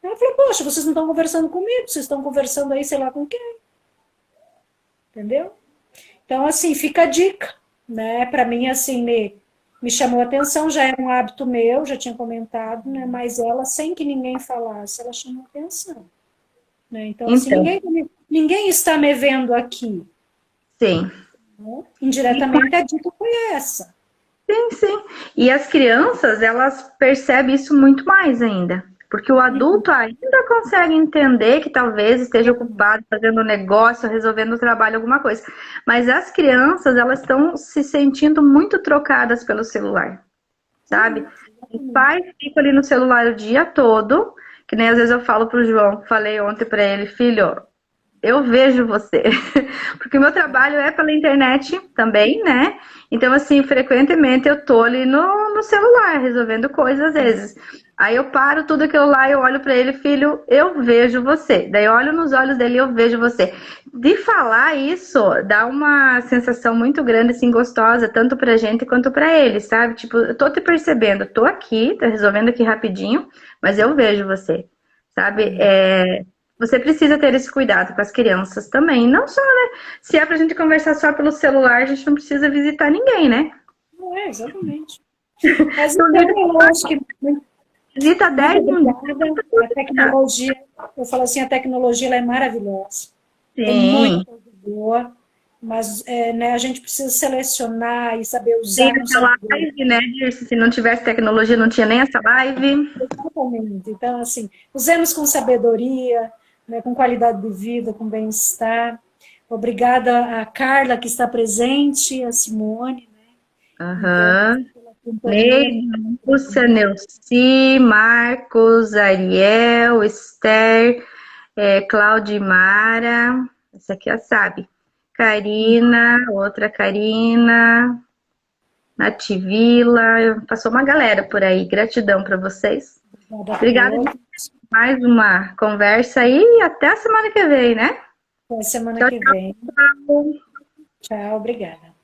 Ela falou, poxa, vocês não estão conversando comigo, vocês estão conversando aí, sei lá com quem. Entendeu? Então, assim, fica a dica, né? Para mim, assim, me chamou a atenção, já era um hábito meu, já tinha comentado, né? Mas ela, sem que ninguém falasse, ela chamou a atenção. Né? Então, assim, ninguém está me vendo aqui. Sim. Né? Indiretamente, a dica foi essa. Sim, sim. E as crianças, elas percebem isso muito mais ainda. Porque o adulto ainda consegue entender que talvez esteja ocupado fazendo um negócio, resolvendo o trabalho, alguma coisa. Mas as crianças, elas estão se sentindo muito trocadas pelo celular, sabe? Os pais ficam ali no celular o dia todo, que nem às vezes eu falo pro João, falei ontem pra ele, filho, eu vejo você. Porque o meu trabalho é pela internet também, né? Então, assim, frequentemente eu tô ali no celular, resolvendo coisas às vezes. Aí eu paro tudo aquilo lá e eu olho pra ele, filho, eu vejo você. Daí eu olho nos olhos dele e eu vejo você. De falar isso, dá uma sensação muito grande, assim, gostosa, tanto pra gente quanto pra ele, sabe? Tipo, eu tô te percebendo, tô aqui, tô resolvendo aqui rapidinho, mas eu vejo você, sabe? Você precisa ter esse cuidado com as crianças também. Não só, né? Se é pra gente conversar só pelo celular, a gente não precisa visitar ninguém, né? Exatamente. Mas então, eu acho que visita 10 obrigada. A tecnologia, eu falo assim, a tecnologia ela é maravilhosa. Sim. Tem muita coisa boa, mas né, a gente precisa selecionar e saber usar. Tem essa live, né, Dirce? Se não tivesse tecnologia, não tinha nem essa live. Exatamente. Então, assim, usemos com sabedoria, né, com qualidade de vida, com bem-estar. Obrigada a Carla, que está presente, a Simone, né? Neide, Lúcia, Neuci, Marcos, Ariel, Esther, Claudimara, essa aqui a sabe. Karina, outra Karina, Nativila, passou uma galera por aí. Gratidão para vocês. Obrigada por mais uma conversa e até a semana que vem, né? Até semana que vem. Tchau. Tchau, obrigada.